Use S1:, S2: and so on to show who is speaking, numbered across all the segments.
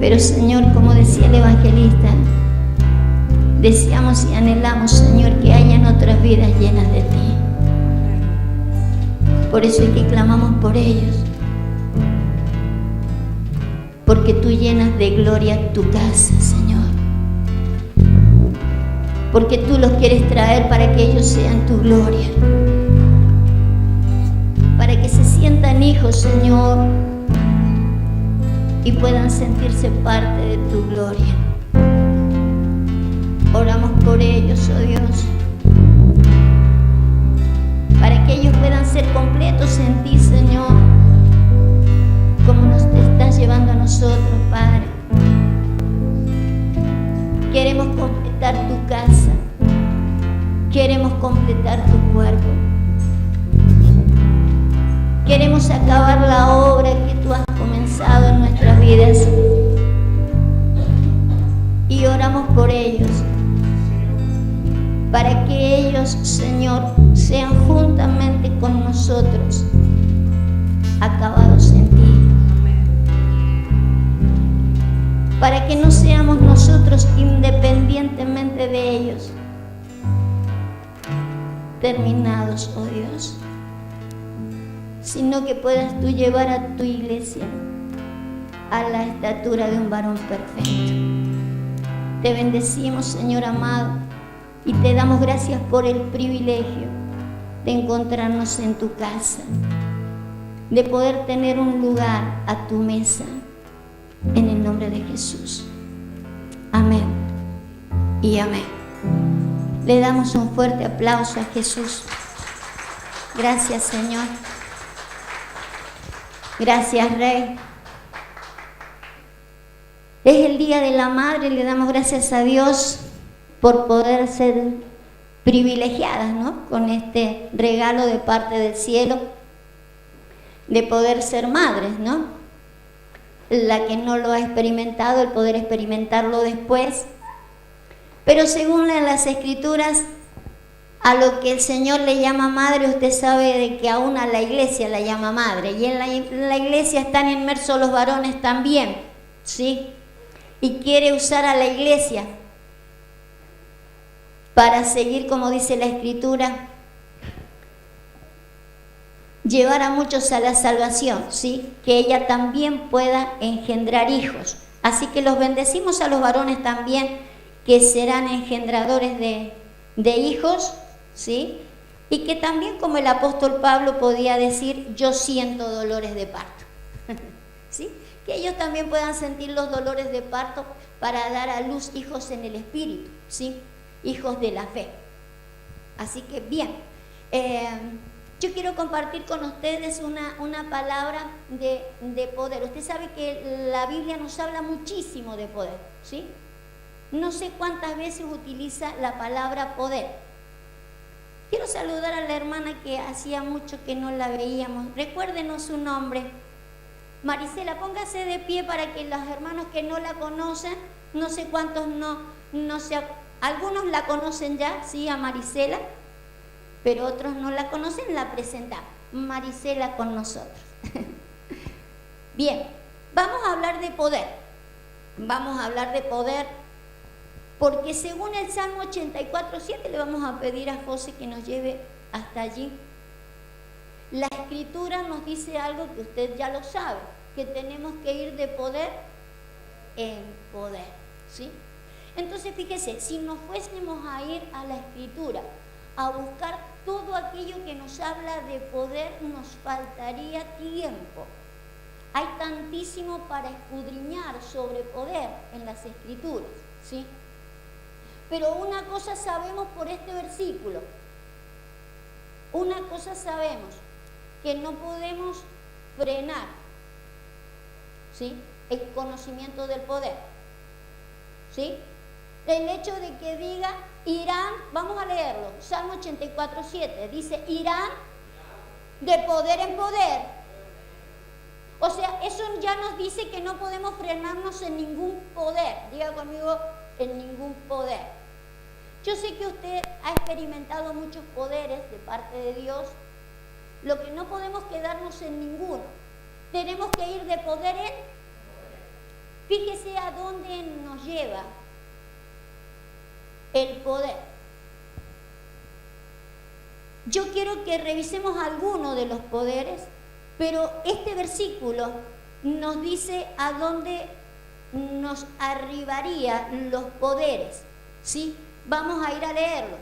S1: Pero Señor, como decía el evangelista, deseamos y anhelamos, Señor, que hayan otras vidas llenas de ti. Por eso es que clamamos por ellos, porque tú llenas de gloria tu casa, Señor, porque tú los quieres traer para que ellos sean tu gloria, para que se sientan hijos, Señor, y puedan sentirse parte de tu gloria. Oramos por ellos, oh Dios, para que ellos puedan ser completos en ti, Señor, como nos estás llevando a nosotros, Padre. Queremos completar tu casa, queremos completar tu cuerpo, queremos acabar la obra que tú has comenzado en nuestras vidas, y oramos por ellos, para que ellos, Señor, sean juntamente con nosotros acabados en ti, para que no seamos nosotros independientemente de ellos terminados, oh Dios, sino que puedas tú llevar a tu iglesia a la estatura de un varón perfecto. Te bendecimos, Señor amado, y te damos gracias por el privilegio de encontrarnos en tu casa, de poder tener un lugar a tu mesa, en el nombre de Jesús. Amén y amén. Le damos un fuerte aplauso a Jesús. Gracias, Señor. Gracias, Rey. Es el Día de la Madre, le damos gracias a Dios por poder ser privilegiadas, ¿no?, con este regalo de parte del cielo, de poder ser madres, ¿no? La que no lo ha experimentado, el poder experimentarlo después. Pero según las Escrituras, a lo que el Señor le llama madre, usted sabe de que aún a la iglesia la llama madre, y en la iglesia están inmersos los varones también, ¿sí? Y quiere usar a la iglesia para seguir, como dice la Escritura, llevar a muchos a la salvación, ¿sí? Que ella también pueda engendrar hijos. Así que los bendecimos a los varones también, que serán engendradores de hijos, ¿sí? Y que también, como el apóstol Pablo podía decir, yo siento dolores de parto, ¿sí? Que ellos también puedan sentir los dolores de parto para dar a luz hijos en el espíritu, ¿sí? Hijos de la fe. Así que bien, yo quiero compartir con ustedes una palabra de poder. Usted sabe que la Biblia nos habla muchísimo de poder, ¿sí? No sé cuántas veces utiliza la palabra poder. Quiero saludar a la hermana que hacía mucho que no la veíamos. Recuérdenos su nombre. Marisela, póngase de pie para que los hermanos que no la conocen, no sé cuántos no sé, algunos la conocen ya, sí, a Marisela, pero otros no la conocen, la presentamos. Marisela con nosotros. Bien, vamos a hablar de poder. Vamos a hablar de poder porque según el Salmo 84:7, le vamos a pedir a José que nos lleve hasta allí. La Escritura nos dice algo que usted ya lo sabe, que tenemos que ir de poder en poder, ¿sí? Entonces fíjese, si nos fuésemos a ir a la Escritura a buscar todo aquello que nos habla de poder, nos faltaría tiempo. Hay tantísimo para escudriñar sobre poder en las Escrituras, ¿sí? Pero una cosa sabemos por este versículo, una cosa sabemos, que no podemos frenar, ¿sí?, el conocimiento del poder, ¿sí? El hecho de que diga irán, vamos a leerlo, Salmo 84:7, dice irán de poder en poder. O sea, eso ya nos dice que no podemos frenarnos en ningún poder. Diga conmigo, en ningún poder. Yo sé que usted ha experimentado muchos poderes de parte de Dios. Lo que no podemos quedarnos en ninguno. Tenemos que ir de poder en... Fíjese a dónde nos lleva el poder. Yo quiero que revisemos algunos de los poderes, pero este versículo nos dice a dónde nos arribarían los poderes, ¿sí? Vamos a ir a leerlo.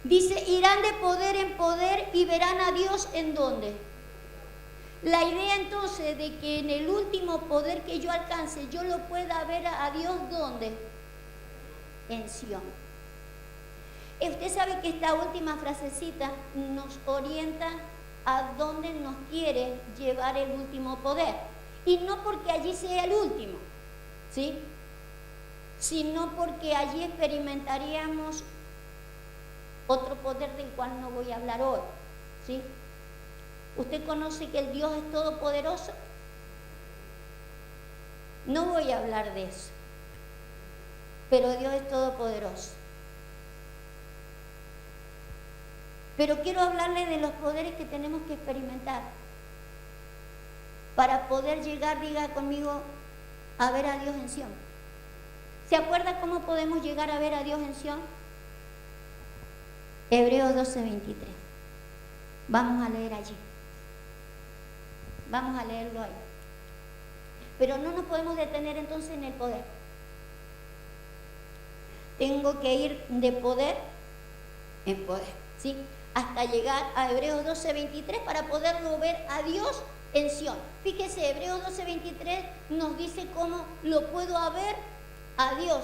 S1: Dice, irán de poder en poder y verán a Dios en dónde. La idea entonces de que en el último poder que yo alcance, yo lo pueda ver a Dios, ¿dónde? En Sión. Usted sabe que esta última frasecita nos orienta a dónde nos quiere llevar el último poder. Y no porque allí sea el último, ¿sí? Sino porque allí experimentaríamos otro poder del cual no voy a hablar hoy, ¿sí? ¿Usted conoce que el Dios es todopoderoso? No voy a hablar de eso, pero Dios es todopoderoso. Pero quiero hablarle de los poderes que tenemos que experimentar para poder llegar, diga conmigo, a ver a Dios en Sión. ¿Se acuerda cómo podemos llegar a ver a Dios en Sión? Hebreos 12:23. Vamos a leer allí. Vamos a leerlo ahí. Pero no nos podemos detener entonces en el poder. Tengo que ir de poder en poder, ¿sí? Hasta llegar a Hebreos 12:23 para poderlo ver a Dios en Sión. Fíjese, Hebreos 12:23 nos dice cómo lo puedo ver a Dios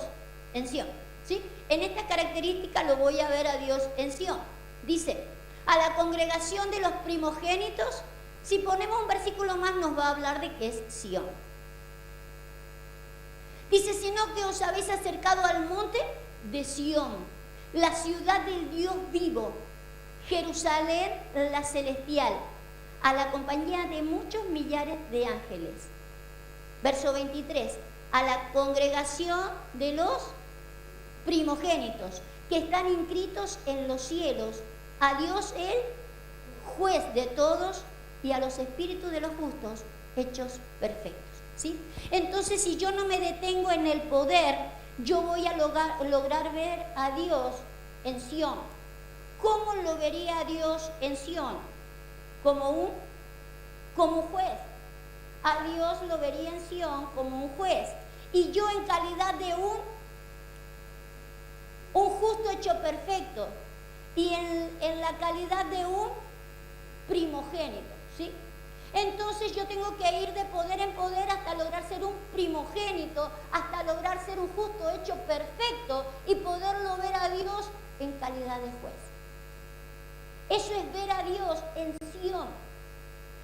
S1: en Sión, ¿sí? En esta característica lo voy a ver a Dios en Sión. Dice, a la congregación de los primogénitos, si ponemos un versículo más nos va a hablar de qué es Sión. Dice, sino que os habéis acercado al monte de Sión, la ciudad del Dios vivo, Jerusalén la celestial, a la compañía de muchos millares de ángeles. Verso 23, a la congregación de los primogénitos que están inscritos en los cielos, a Dios el juez de todos y a los espíritus de los justos hechos perfectos, ¿sí? Entonces, si yo no me detengo en el poder, yo voy a lograr ver a Dios en Sión. ¿Cómo lo vería a Dios en Sión? Como juez. A Dios lo vería en Sión como un juez. Y yo en calidad de un justo hecho perfecto. Y en la calidad de un primogénito, ¿sí? Entonces yo tengo que ir de poder en poder hasta lograr ser un primogénito, hasta lograr ser un justo hecho perfecto y poderlo ver a Dios en calidad de juez. Eso es ver a Dios en Sión.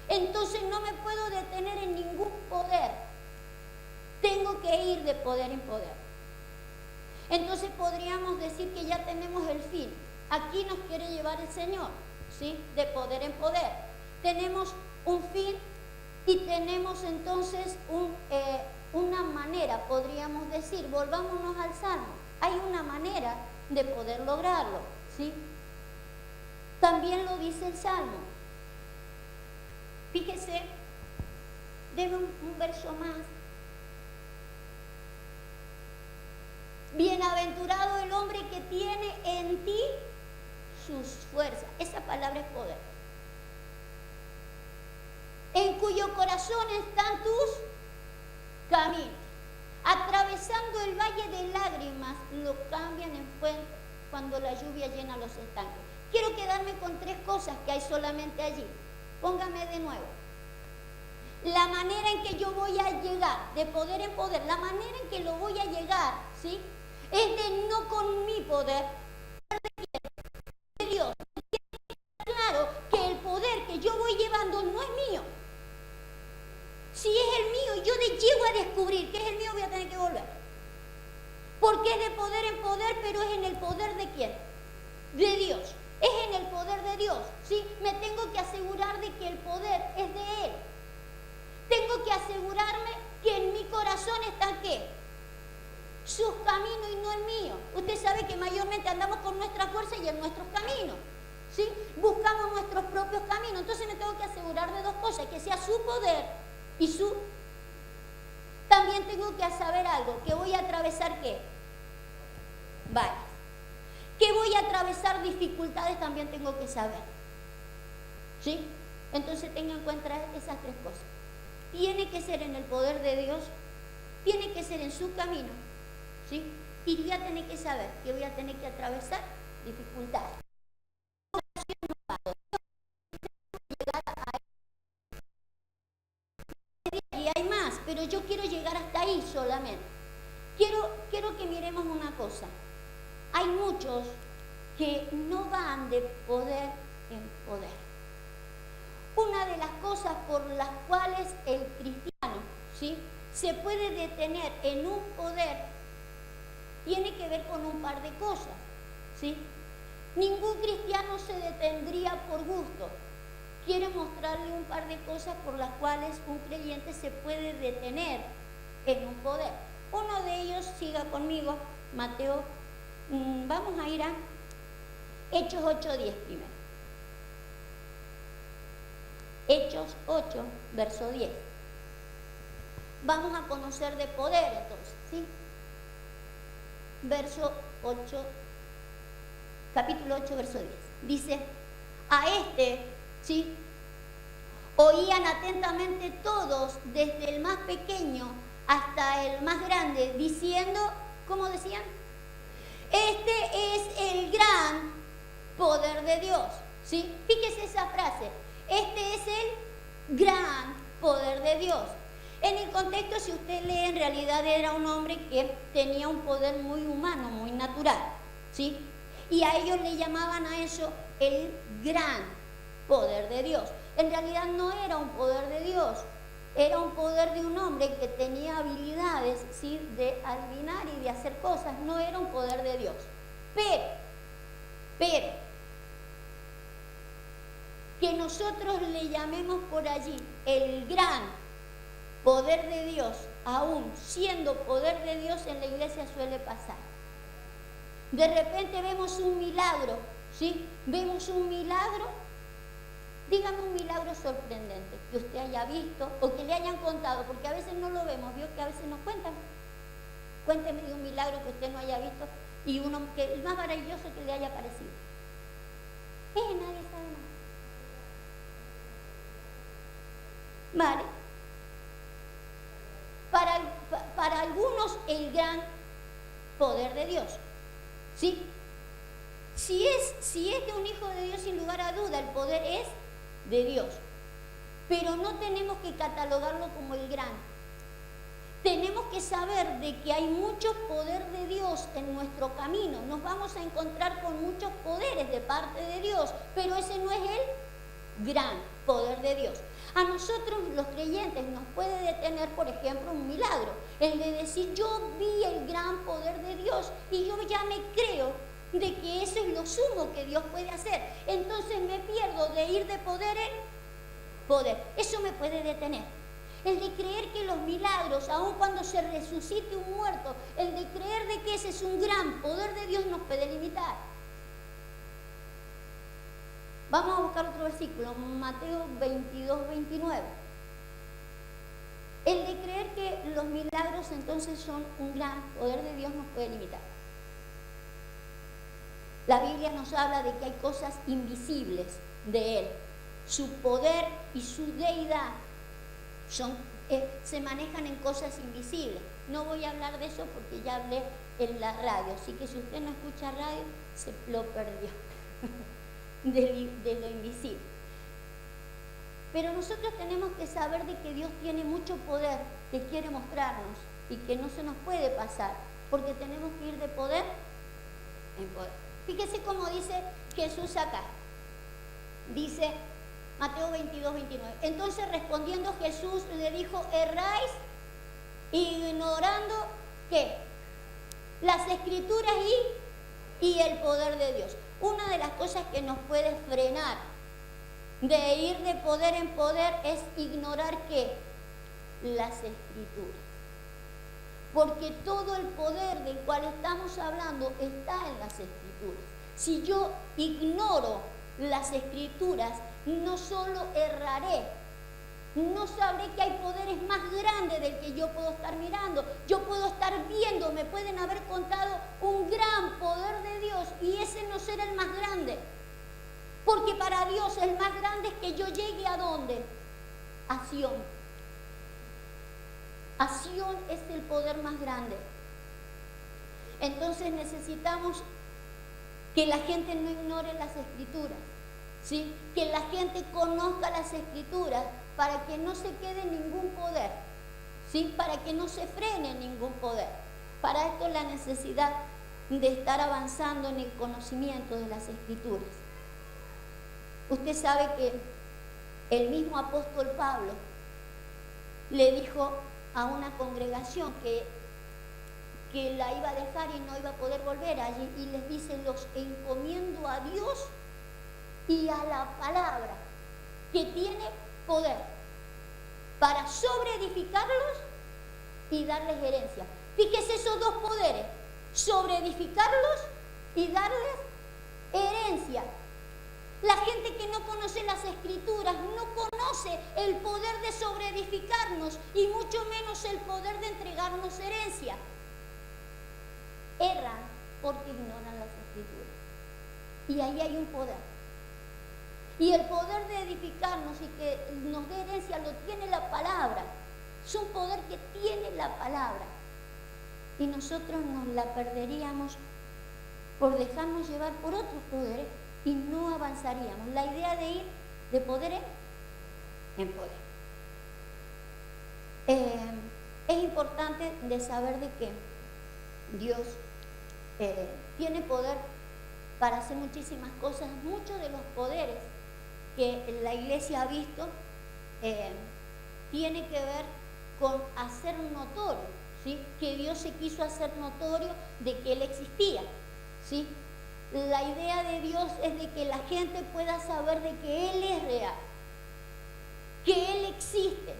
S1: Entonces no me puedo detener en ningún poder. Tengo que ir de poder en poder. Entonces podríamos decir que ya tenemos el fin. Aquí nos quiere llevar el Señor, ¿sí? De poder en poder. Tenemos un fin y tenemos entonces una manera, podríamos decir, volvámonos al Salmo. Hay una manera de poder lograrlo, ¿sí? También lo dice el Salmo. Fíjese, deme un verso más. Bienaventurado el hombre que tiene en ti sus fuerzas. Esa palabra es poder. En cuyo corazón están tus caminos. Atravesando el valle de lágrimas, lo cambian en fuente cuando la lluvia llena los estanques. Quiero quedarme con tres cosas que hay solamente allí. Póngame de nuevo. La manera en que yo voy a llegar, de poder en poder, la manera en que lo voy a llegar, ¿sí? Es de no con mi poder, de Dios. Claro que el poder que yo voy llevando no es mío. Si es el mío, yo llego a descubrir que es el mío, voy a tener que volver. Porque es de poder en poder, pero es en el poder de ¿quién? De Dios. Es en el poder de Dios, ¿sí? Me tengo que asegurar de que el poder es de Él. Tengo que asegurarme que en mi corazón están ¿qué? Sus caminos y no el mío. Usted sabe que mayormente andamos con nuestra fuerza y en nuestros caminos, ¿sí? Buscamos nuestros propios caminos. Entonces me tengo que asegurar de dos cosas, que sea su poder y su... También tengo que saber algo, que voy a atravesar ¿qué? Valles. Que voy a atravesar dificultades también tengo que saber. ¿Sí? Entonces tenga en cuenta esas tres cosas. Tiene que ser en el poder de Dios, tiene que ser en su camino, ¿sí? Y voy a tener que saber que voy a tener que atravesar dificultades. Y hay más, pero yo quiero llegar hasta ahí solamente. Quiero que miremos una cosa. Hay muchos que no van de poder en poder. Una de las cosas por las cuales el cristiano, ¿sí?, se puede detener en un poder tiene que ver con un par de cosas, ¿sí? Ningún cristiano se detendría por gusto. Quiero mostrarle un par de cosas por las cuales un creyente se puede detener en un poder. Uno de ellos, siga conmigo, Mateo, vamos a ir a Hechos 8:10 primero. Hechos 8, verso 10. Vamos a conocer de poder entonces, ¿sí? Verso 8, capítulo 8, verso 10. Dice, a este, ¿sí?, oían atentamente todos, desde el más pequeño hasta el más grande, diciendo, ¿cómo decían? Este es el gran poder de Dios, ¿sí? Fíjese esa frase, este es el gran poder de Dios. En el contexto, si usted lee, en realidad era un hombre que tenía un poder muy humano, muy natural, ¿sí? Y a ellos le llamaban a eso el gran poder de Dios. En realidad no era un poder de Dios, era un poder de un hombre que tenía habilidades, ¿sí?, de adivinar y de hacer cosas, no era un poder de Dios. Pero, que nosotros le llamemos por allí el gran poder de Dios, aún siendo poder de Dios, en la iglesia suele pasar. De repente vemos un milagro, ¿sí? Vemos un milagro, dígame un milagro sorprendente que usted haya visto o que le hayan contado, porque a veces no lo vemos, vio que a veces nos cuentan. Cuénteme de un milagro que usted no haya visto y uno que el más maravilloso que le haya parecido. Nadie sabe nada. Vale. Para algunos el gran poder de Dios, ¿sí? Si es de un hijo de Dios, sin lugar a duda, el poder es de Dios. Pero no tenemos que catalogarlo como el gran. Tenemos que saber de que hay mucho poder de Dios en nuestro camino. Nos vamos a encontrar con muchos poderes de parte de Dios, pero ese no es el gran poder de Dios. A nosotros los creyentes nos puede detener, por ejemplo, un milagro. El de decir, yo vi el gran poder de Dios y yo ya me creo de que eso es lo sumo que Dios puede hacer. Entonces me pierdo de ir de poder en poder. Eso me puede detener. El de creer que los milagros, aun cuando se resucite un muerto, el de creer de que ese es un gran poder de Dios nos puede limitar. Vamos a buscar otro versículo, Mateo 22, 29. El de creer que los milagros entonces son un gran poder de Dios nos puede limitar. La Biblia nos habla de que hay cosas invisibles de Él. Su poder y su deidad se manejan en cosas invisibles. No voy a hablar de eso porque ya hablé en la radio, así que si usted no escucha radio, se lo perdió. De lo invisible. Pero nosotros tenemos que saber de que Dios tiene mucho poder que quiere mostrarnos y que no se nos puede pasar, porque tenemos que ir de poder en poder. Fíjese cómo dice Jesús acá. Dice Mateo 22, 29. Entonces respondiendo Jesús le dijo, erráis ignorando ¿qué? Las escrituras y el poder de Dios. Una de las cosas que nos puede frenar de ir de poder en poder es ignorar ¿qué? Las escrituras. Porque todo el poder del cual estamos hablando está en las escrituras. Si yo ignoro las escrituras, no solo erraré, no sabré que hay poderes más grandes del que yo puedo estar mirando. Yo puedo estar viendo, me pueden haber contado un gran poder de Dios y ese no será el más grande. Porque para Dios el más grande es que yo llegue ¿a dónde? A Sión. A Sión es el poder más grande. Entonces necesitamos que la gente no ignore las Escrituras, ¿sí? Que la gente conozca las Escrituras para que no se quede ningún poder, ¿sí? Para que no se frene ningún poder. Para esto la necesidad de estar avanzando en el conocimiento de las Escrituras. Usted sabe que el mismo apóstol Pablo le dijo a una congregación que la iba a dejar y no iba a poder volver allí, y les dice: los encomiendo a Dios y a la palabra, que tiene poder para sobreedificarlos y darles herencia. Fíjese esos dos poderes: sobreedificarlos y darles herencia. La gente que no conoce las Escrituras no conoce el poder de sobreedificarnos y mucho menos el poder de entregarnos herencia. Erran porque ignoran las Escrituras. Y ahí hay un poder. Y el poder de edificarnos y que nos dé herencia lo tiene la palabra. Es un poder que tiene la palabra. Y nosotros nos la perderíamos por dejarnos llevar por otros poderes y no avanzaríamos. La idea de ir de poder en poder. Es importante de saber de que Dios tiene poder para hacer muchísimas cosas. Muchos de los poderes que la iglesia ha visto tiene que ver con hacer notorio, ¿sí? Que Dios se quiso hacer notorio de que Él existía, ¿sí? La idea de Dios es de que la gente pueda saber de que Él es real, que Él existe.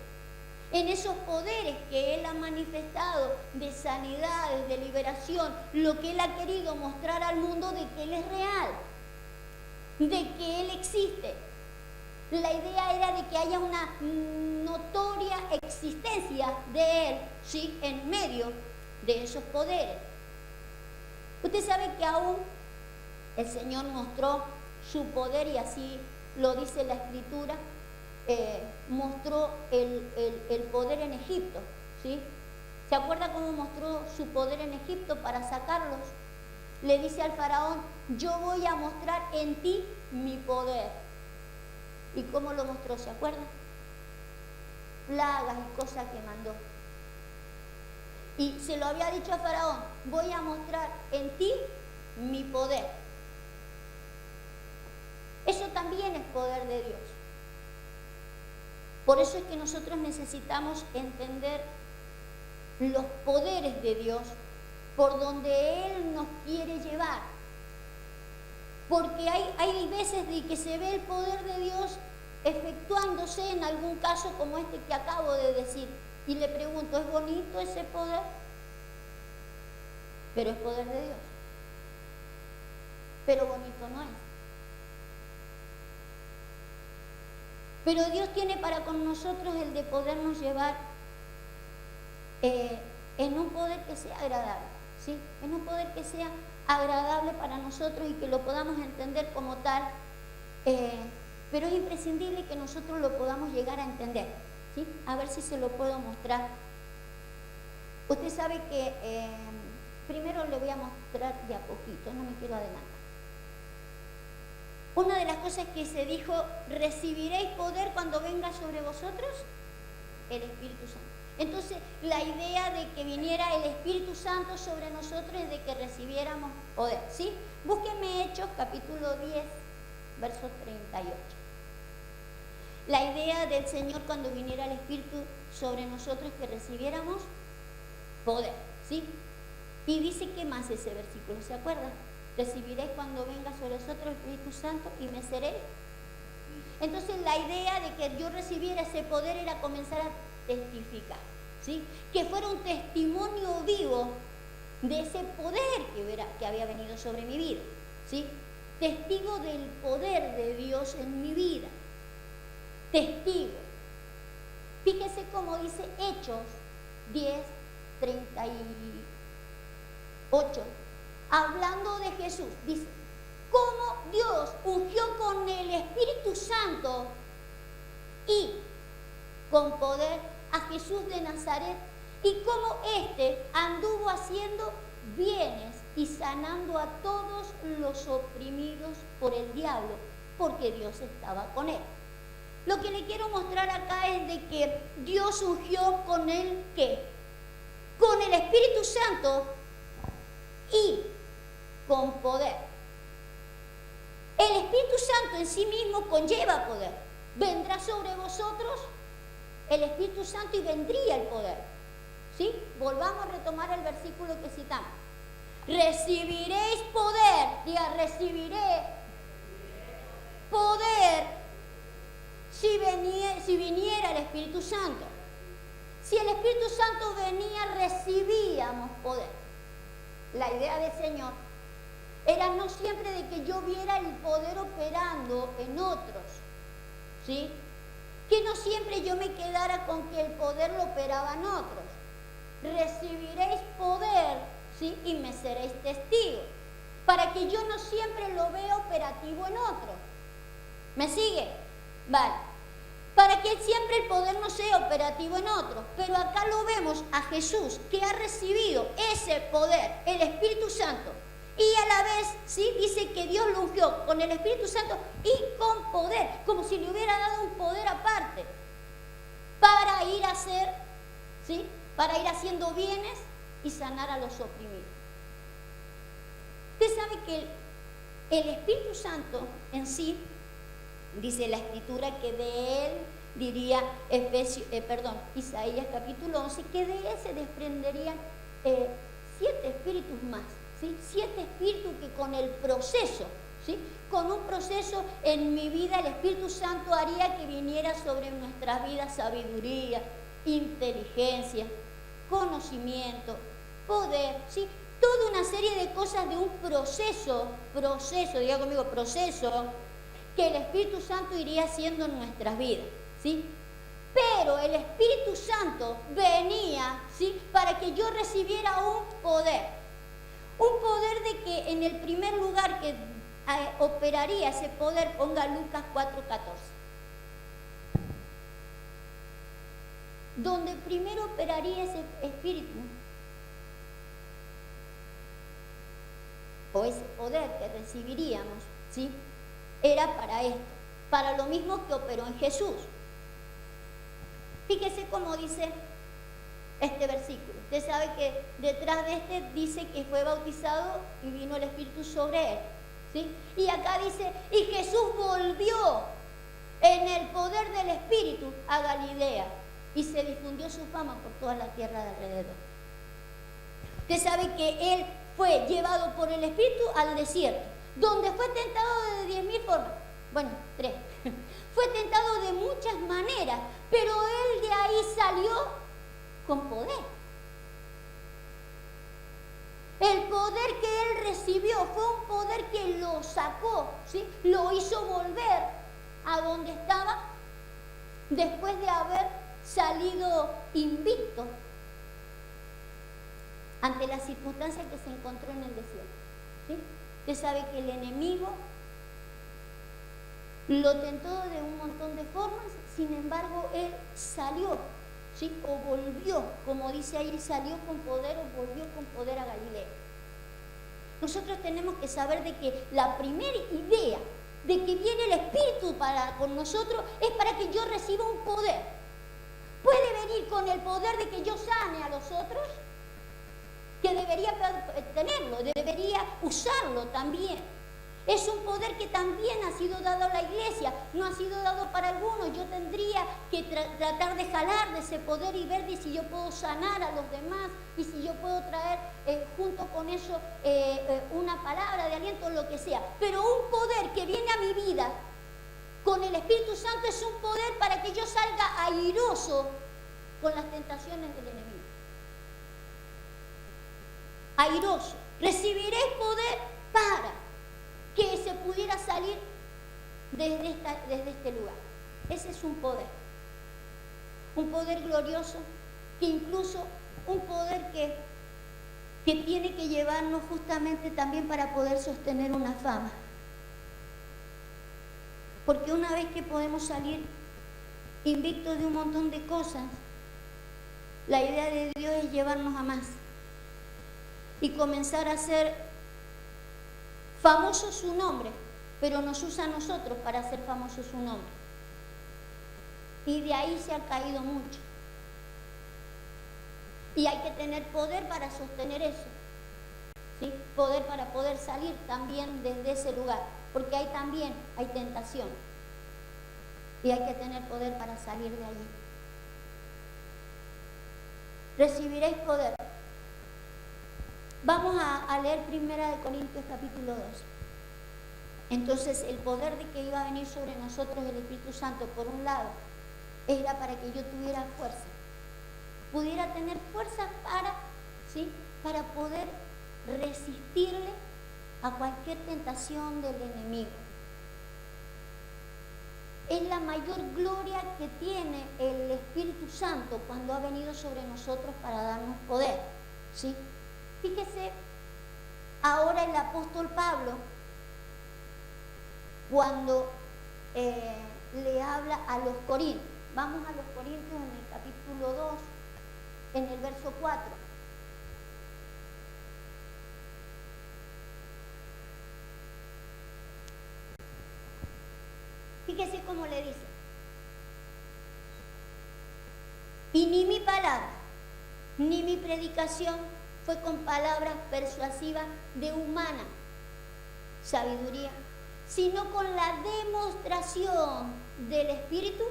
S1: En esos poderes que Él ha manifestado de sanidades, de liberación, lo que Él ha querido mostrar al mundo de que Él es real, de que Él existe. La idea era de que haya una notoria existencia de Él, ¿sí? En medio de esos poderes. Usted sabe que aún el Señor mostró su poder, y así lo dice la Escritura. Mostró el poder en Egipto, ¿sí? ¿Se acuerda cómo mostró su poder en Egipto para sacarlos? Le dice al faraón: yo voy a mostrar en ti mi poder. ¿Y cómo lo mostró? ¿Se acuerdan? Plagas y cosas que mandó. Y se lo había dicho a faraón: voy a mostrar en ti mi poder. Eso también es poder de Dios. Por eso es que nosotros necesitamos entender los poderes de Dios, por donde Él nos quiere llevar. Porque hay veces de que se ve el poder de Dios efectuándose en algún caso como este que acabo de decir. Y le pregunto: ¿es bonito ese poder? Pero es poder de Dios. Pero bonito no es. Pero Dios tiene para con nosotros el de podernos llevar en un poder que sea agradable, ¿sí? En un poder que sea agradable para nosotros y que lo podamos entender como tal, pero es imprescindible que nosotros lo podamos llegar a entender, ¿sí? A ver si se lo puedo mostrar. Usted sabe que primero le voy a mostrar de a poquito, no me quiero adelantar. Una de las cosas que se dijo: recibiréis poder cuando venga sobre vosotros el Espíritu Santo. Entonces, la idea de que viniera el Espíritu Santo sobre nosotros es de que recibiéramos poder, ¿sí? Búsquenme Hechos, capítulo 10, verso 38. La idea del Señor cuando viniera el Espíritu sobre nosotros es que recibiéramos poder, ¿sí? Y dice: ¿qué más ese versículo? ¿Se acuerdan? Recibiréis cuando venga sobre vosotros el Espíritu Santo y me seréis. Entonces la idea de que yo recibiera ese poder era comenzar a testificar, ¿sí? Que fuera un testimonio vivo de ese poder que había venido sobre mi vida, ¿sí? Testigo del poder de Dios en mi vida. Testigo. Fíjese cómo dice Hechos 10:38, hablando de Jesús, dice, cómo Dios ungió con el Espíritu Santo y con poder a Jesús de Nazaret, y cómo éste anduvo haciendo bienes y sanando a todos los oprimidos por el diablo, porque Dios estaba con él. Lo que le quiero mostrar acá es de que Dios ungió con él, ¿qué? Con el Espíritu Santo y con poder. El Espíritu Santo en sí mismo conlleva poder. Vendrá sobre vosotros el Espíritu Santo y vendría el poder. ¿Sí? Volvamos a retomar el versículo que citamos. Recibiréis poder. Diga, recibiré poder si viniera el Espíritu Santo. Si el Espíritu Santo venía, recibíamos poder. La idea del Señor era no siempre de que yo viera el poder operando en otros, ¿sí? Que no siempre yo me quedara con que el poder lo operaba en otros. Recibiréis poder, ¿sí? Y me seréis testigos, para que yo no siempre lo vea operativo en otros. ¿Me sigue? Vale. Para que siempre el poder no sea operativo en otros. Pero acá lo vemos a Jesús, que ha recibido ese poder, el Espíritu Santo. Y a la vez, ¿sí? Dice que Dios lo ungió con el Espíritu Santo y con poder, como si le hubiera dado un poder aparte, para ir a hacer, ¿sí? Para ir haciendo bienes y sanar a los oprimidos. Usted sabe que el Espíritu Santo en sí, dice la Escritura que de él, diría Isaías capítulo 11, que de él se desprenderían 7 espíritus más, ¿sí? 7 espíritus que con el proceso, ¿sí? Con un proceso en mi vida el Espíritu Santo haría que viniera sobre nuestras vidas sabiduría, inteligencia, conocimiento, poder, ¿sí? Toda una serie de cosas de un proceso, diga conmigo, proceso, que el Espíritu Santo iría haciendo en nuestras vidas, ¿sí? Pero el Espíritu Santo venía, ¿sí? Para que yo recibiera un poder de que en el primer lugar que operaría ese poder, ponga Lucas 4:14. Donde primero operaría ese espíritu, o ese poder que recibiríamos, ¿sí? Era para esto, para lo mismo que operó en Jesús. Fíjese cómo dice este versículo. Usted sabe que detrás de este dice que fue bautizado y vino el Espíritu sobre él, ¿sí? Y acá dice, y Jesús volvió en el poder del Espíritu a Galilea y se difundió su fama por toda la tierra de alrededor. Usted sabe que él fue llevado por el Espíritu al desierto, donde fue tentado de 10.000 formas. Bueno, 3. Fue tentado de muchas maneras, pero él de ahí salió con poder. El poder que él recibió fue un poder que lo sacó, ¿sí? Lo hizo volver a donde estaba después de haber salido invicto ante las circunstancias que se encontró en el desierto, ¿sí? Usted sabe que el enemigo lo tentó de un montón de formas, sin embargo, él salió, ¿sí? O volvió, como dice ahí, salió con poder o volvió con poder a Galilea. Nosotros tenemos que saber de que la primera idea de que viene el Espíritu con nosotros es para que yo reciba un poder. Puede venir con el poder de que yo sane a los otros, que debería tenerlo, debería usarlo también. Es un poder que también ha sido dado a la iglesia, no ha sido dado para algunos. Yo tendría que tratar de jalar de ese poder y ver si yo puedo sanar a los demás y si yo puedo traer junto con eso una palabra de aliento, lo que sea. Pero un poder que viene a mi vida con el Espíritu Santo es un poder para que yo salga airoso con las tentaciones del enemigo. Airoso. Recibiré poder para que se pudiera salir desde este lugar. Ese es un poder. un poder glorioso, que incluso un poder que tiene que llevarnos justamente también para poder sostener una fama. Porque una vez que podemos salir invictos de un montón de cosas, la idea de Dios es llevarnos a más y comenzar a hacer famoso su nombre, pero nos usa a nosotros para hacer famoso su nombre. Y de ahí se ha caído mucho. Y hay que tener poder para sostener eso, ¿sí? Poder para poder salir también desde ese lugar, porque ahí también hay tentación. Y hay que tener poder para salir de allí. Recibiréis poder. Vamos a leer 1 Corintios capítulo 2. Entonces, el poder de que iba a venir sobre nosotros el Espíritu Santo, por un lado, era para que yo tuviera fuerza. Pudiera tener fuerza para poder resistirle a cualquier tentación del enemigo. Es la mayor gloria que tiene el Espíritu Santo cuando ha venido sobre nosotros para darnos poder, ¿sí? Fíjese, ahora el apóstol Pablo, cuando le habla a los Corintios, vamos a los Corintios en el capítulo 2, en el verso 4. Fíjese cómo le dice. Y ni mi palabra, ni mi predicación fue con palabras persuasivas de humana sabiduría, sino con la demostración del Espíritu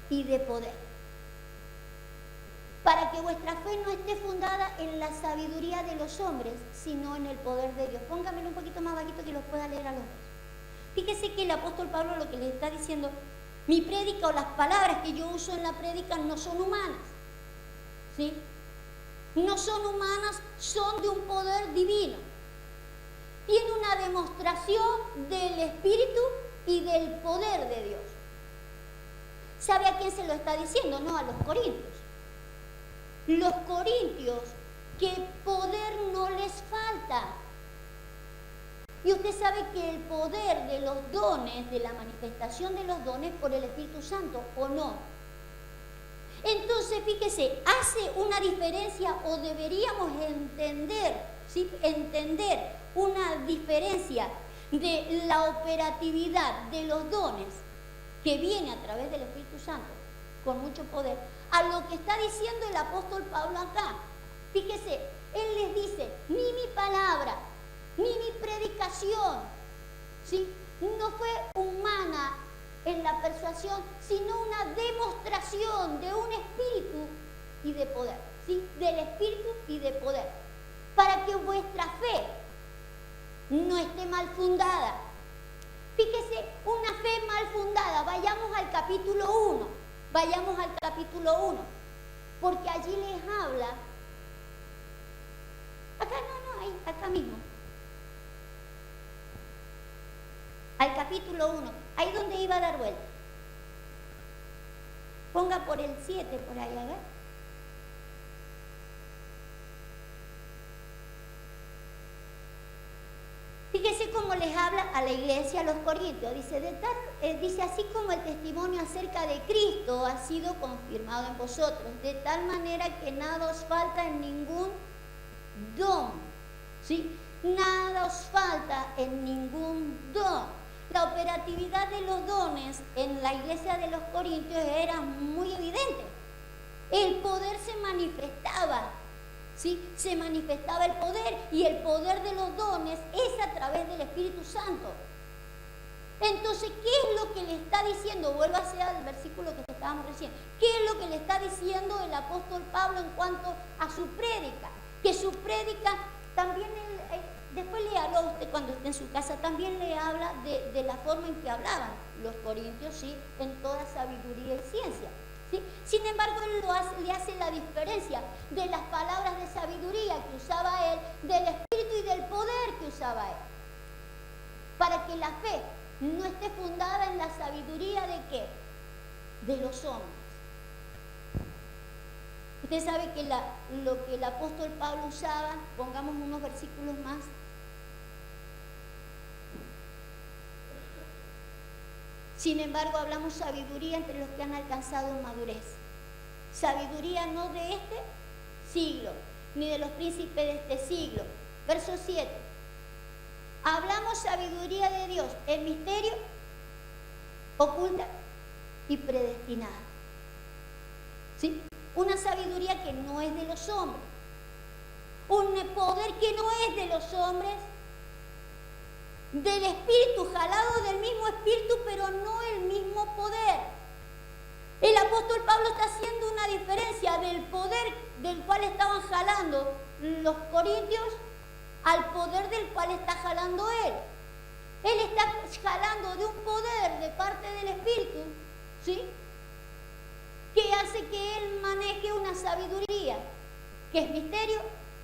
S1: y de poder, para que vuestra fe no esté fundada en la sabiduría de los hombres, sino en el poder de Dios. Póngamelo un poquito más bajito que lo pueda leer a los dos. Fíjese que el apóstol Pablo lo que le está diciendo, mi prédica o las palabras que yo uso en la prédica no son humanas, ¿sí? No son humanas, son de un poder divino. Tiene una demostración del Espíritu y del poder de Dios. ¿Sabe a quién se lo está diciendo? No, a los corintios. Los corintios, que poder no les falta. Y usted sabe que el poder de los dones, de la manifestación de los dones por el Espíritu Santo, ¿o no? Entonces, fíjese, hace una diferencia, o deberíamos entender, ¿sí? Entender una diferencia de la operatividad de los dones que viene a través del Espíritu Santo, con mucho poder, a lo que está diciendo el apóstol Pablo acá. Fíjese, él les dice, ni mi palabra, ni mi predicación, ¿sí? No fue humana en la persuasión, sino una demostración de un espíritu y de poder, ¿sí? Del espíritu y de poder, para que vuestra fe no esté mal fundada. Fíjese, una fe mal fundada, vayamos al capítulo 1, porque allí les habla, acá mismo, al capítulo 1, ahí donde iba a dar vuelta. Ponga por el 7, por ahí, a ver. Fíjese cómo les habla a la iglesia, a los corintios. Dice, así como el testimonio acerca de Cristo ha sido confirmado en vosotros, de tal manera que nada os falta en ningún don, ¿sí? Nada os falta en ningún don. La operatividad de los dones en la iglesia de los corintios era muy evidente. El poder se manifestaba, ¿sí? Se manifestaba el poder, y el poder de los dones es a través del Espíritu Santo. Entonces, ¿qué es lo que le está diciendo? Vuelva a ser al versículo que estábamos recién. ¿Qué es lo que le está diciendo el apóstol Pablo en cuanto a su prédica? Que su prédica también, después léalo usted cuando esté en su casa, también le habla de la forma en que hablaban los corintios, ¿sí? En toda sabiduría y ciencia, ¿sí? Sin embargo, él le hace la diferencia de las palabras de sabiduría que usaba él, del espíritu y del poder que usaba él, para que la fe no esté fundada en la sabiduría de ¿qué? De los hombres, Usted sabe que lo que el apóstol Pablo usaba, pongamos unos versículos más. Sin embargo, hablamos sabiduría entre los que han alcanzado madurez. Sabiduría no de este siglo, ni de los príncipes de este siglo. Verso 7. Hablamos sabiduría de Dios, el misterio oculta y predestinada. ¿Sí? Una sabiduría que no es de los hombres. Un poder que no es de los hombres. Del Espíritu, jalado del mismo Espíritu, pero no el mismo poder. El apóstol Pablo está haciendo una diferencia del poder del cual estaban jalando los corintios al poder del cual está jalando él. Él está jalando de un poder de parte del Espíritu, ¿sí?, que hace que él maneje una sabiduría que es misterio,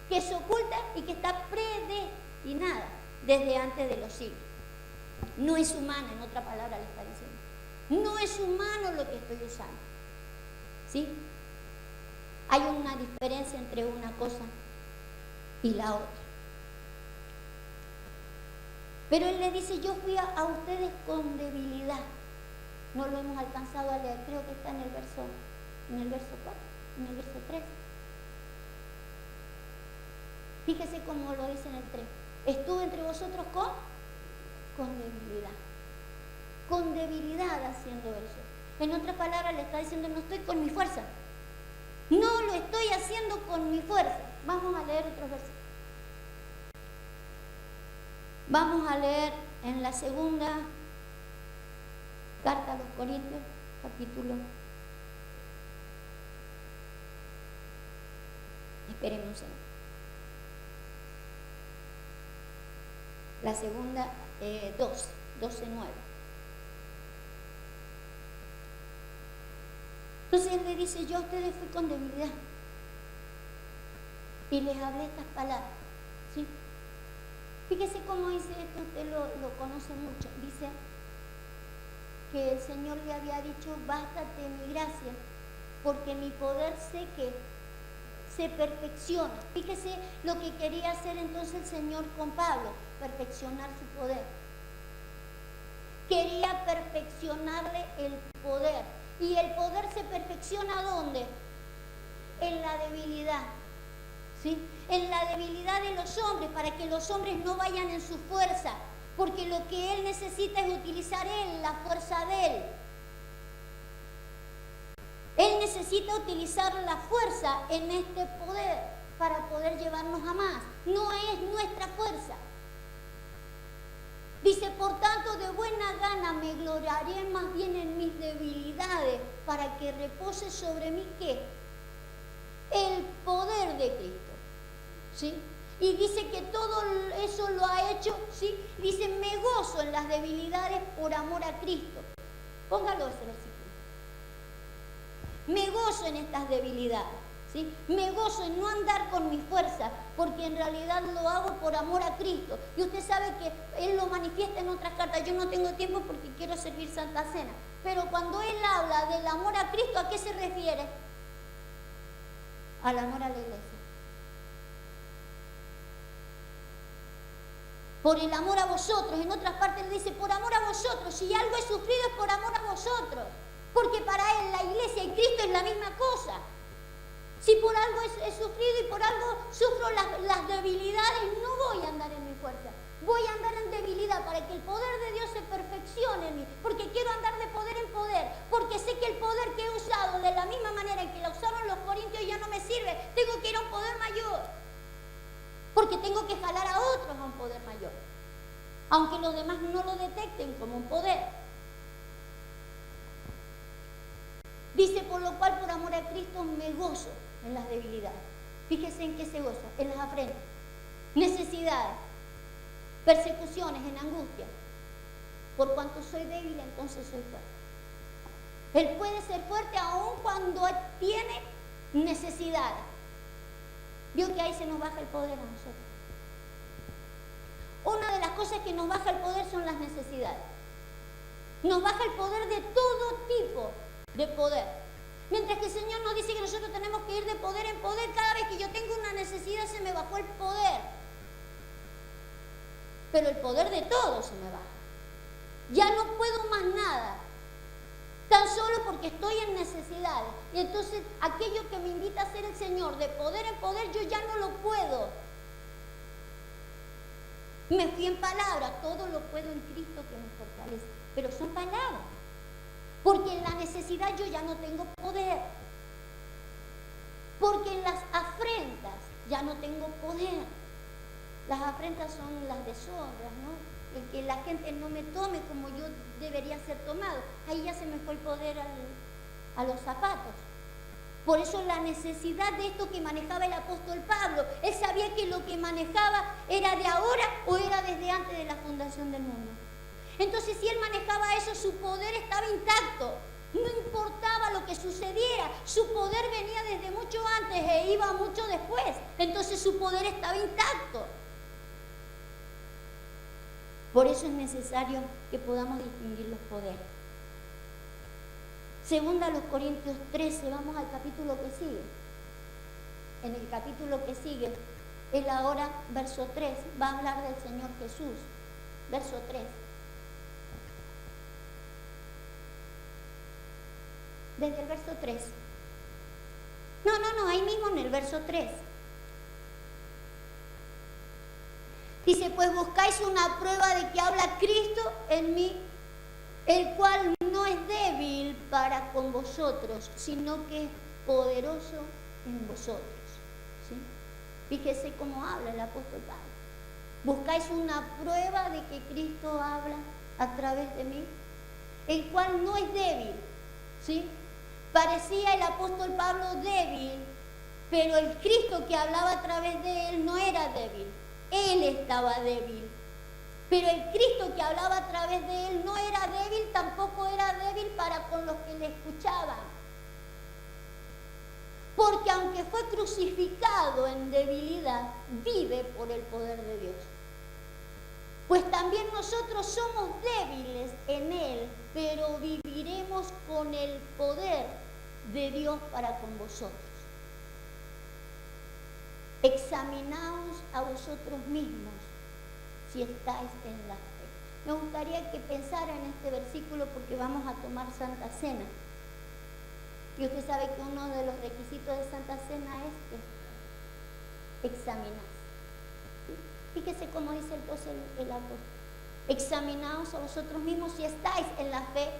S1: que es oculta y que está predestinada desde antes de los siglos. No es humana, en otra palabra le está diciendo. No es humano lo que estoy usando. ¿Sí? Hay una diferencia entre una cosa y la otra. Pero él le dice, yo fui a ustedes con debilidad. No lo hemos alcanzado a leer, creo que está en el verso 4, en el verso 3. Fíjese cómo lo dice en el 3. Estuve entre vosotros con debilidad. Con debilidad haciendo eso. En otras palabras le está diciendo, no estoy con mi fuerza. No lo estoy haciendo con mi fuerza. Vamos a leer otros versos. Vamos a leer en la segunda carta a los Corintios, capítulo. Espérenme un segundo. La segunda, 12:9. Entonces él le dice, yo a ustedes fui con debilidad y les hablé estas palabras, ¿sí? Fíjese cómo dice esto, usted lo conoce mucho. Dice que el Señor le había dicho, bástate mi gracia, porque mi poder sé que se perfecciona. Fíjese lo que quería hacer entonces el Señor con Pablo, perfeccionar su poder. Quería perfeccionarle el poder. ¿Y el poder se perfecciona dónde? En la debilidad. ¿Sí? En la debilidad de los hombres, para que los hombres no vayan en su fuerza, porque lo que él necesita es utilizar él, la fuerza de él. Él necesita utilizar la fuerza en este poder para poder llevarnos a más. No es nuestra fuerza. Dice, por tanto, de buena gana me gloriaré más bien en mis debilidades, para que repose sobre mí, ¿qué? El poder de Cristo. ¿Sí? Y dice que todo eso lo ha hecho, ¿sí? Dice, me gozo en las debilidades por amor a Cristo. Póngalo ese versículo. Me gozo en estas debilidades, ¿sí? Me gozo en no andar con mi fuerza, porque en realidad lo hago por amor a Cristo. Y usted sabe que Él lo manifiesta en otras cartas. Yo no tengo tiempo porque quiero servir Santa Cena. Pero cuando Él habla del amor a Cristo, ¿a qué se refiere? Al amor a la iglesia. Por el amor a vosotros. En otras partes le dice, por amor a vosotros. Si algo he sufrido es por amor a vosotros. Porque para él la iglesia y Cristo es la misma cosa. Si por algo he sufrido y por algo sufro las debilidades, no voy a andar en mi fuerza. Voy a andar en debilidad para que el poder de Dios se perfeccione en mí. Porque quiero andar de poder en poder. Porque sé que el poder que he usado de la misma manera en que lo usaron los corintios ya no me sirve. Tengo que ir a un poder mayor. Porque tengo que jalar a otros a un poder mayor. Aunque los demás no lo detecten como un poder. Dice, por lo cual por amor a Cristo me gozo en las debilidades. Fíjese en qué se goza, en las afrentas, necesidades, persecuciones, en angustia. Por cuanto soy débil, entonces soy fuerte. Él puede ser fuerte aún cuando tiene necesidades. Vio que ahí se nos baja el poder a nosotros. Una de las cosas que nos baja el poder son las necesidades. Nos baja el poder de todo tipo de poder. Mientras que el Señor nos dice que nosotros tenemos que ir de poder en poder, cada vez que yo tengo una necesidad se me bajó el poder. Pero el poder de todo se me baja. Ya no puedo más nada, tan solo porque estoy en necesidades. Y entonces aquello que me invita a hacer el Señor de poder en poder, yo ya no lo puedo. Me fui en palabras, todo lo puedo en Cristo que me fortalece. Pero son palabras, porque en la necesidad yo ya no tengo poder. Porque en las afrentas ya no tengo poder. Las afrentas son las deshonras, ¿no? El que la gente no me tome como yo debería ser tomado. Ahí ya se me fue el poder a los zapatos. Por eso la necesidad de esto que manejaba el apóstol Pablo. Él sabía que lo que manejaba era de ahora o era desde antes de la fundación del mundo. Entonces, si él manejaba eso, su poder estaba intacto. No importaba lo que sucediera, su poder venía desde mucho antes e iba mucho después. Entonces su poder estaba intacto. Por eso es necesario que podamos distinguir los poderes. Segunda a los Corintios 13, vamos al capítulo que sigue. En el capítulo que sigue, él ahora, verso 3, va a hablar del Señor Jesús. Verso 3. Desde el verso 3. No, ahí mismo en el verso 3. Dice, pues buscáis una prueba de que habla Cristo en mí, el cual no es débil para con vosotros, sino que es poderoso en vosotros. ¿Sí? Fíjese cómo habla el apóstol Pablo. Buscáis una prueba de que Cristo habla a través de mí, el cual no es débil. ¿Sí? Parecía el apóstol Pablo débil, pero el Cristo que hablaba a través de él no era débil. Él estaba débil, pero el Cristo que hablaba a través de él no era débil, tampoco era débil para con los que le escuchaban. Porque aunque fue crucificado en debilidad, vive por el poder de Dios. Pues también nosotros somos débiles en él, pero viviremos con el poder de Dios para con vosotros. Examinaos a vosotros mismos si estáis en la fe. Me gustaría que pensara en este versículo porque vamos a tomar Santa Cena. Y usted sabe que uno de los requisitos de Santa Cena es examinarse. Fíjese cómo dice entonces el apóstol. Examinaos a vosotros mismos si estáis en la fe.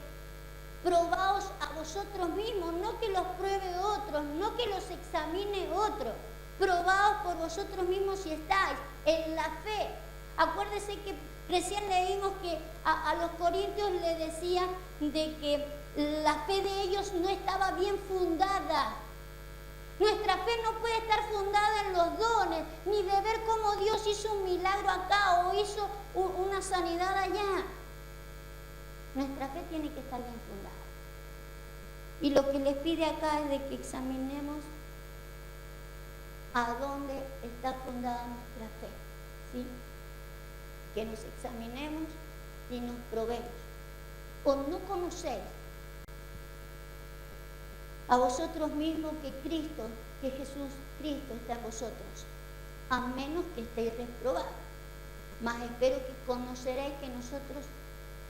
S1: Probaos a vosotros mismos, no que los pruebe otros, no que los examine otros. Probaos por vosotros mismos si estáis en la fe. Acuérdese que recién leímos que a los corintios le decían de que la fe de ellos no estaba bien fundada. Nuestra fe no puede estar fundada en los dones, ni de ver cómo Dios hizo un milagro acá o hizo una sanidad allá. Nuestra fe tiene que estar bien fundada. Y lo que les pide acá es de que examinemos a dónde está fundada nuestra fe, ¿sí? Que nos examinemos y nos probemos. ¿O no conocéis a vosotros mismos que Cristo, que Jesús Cristo está en vosotros? A menos que estéis reprobados. Mas espero que conoceréis que nosotros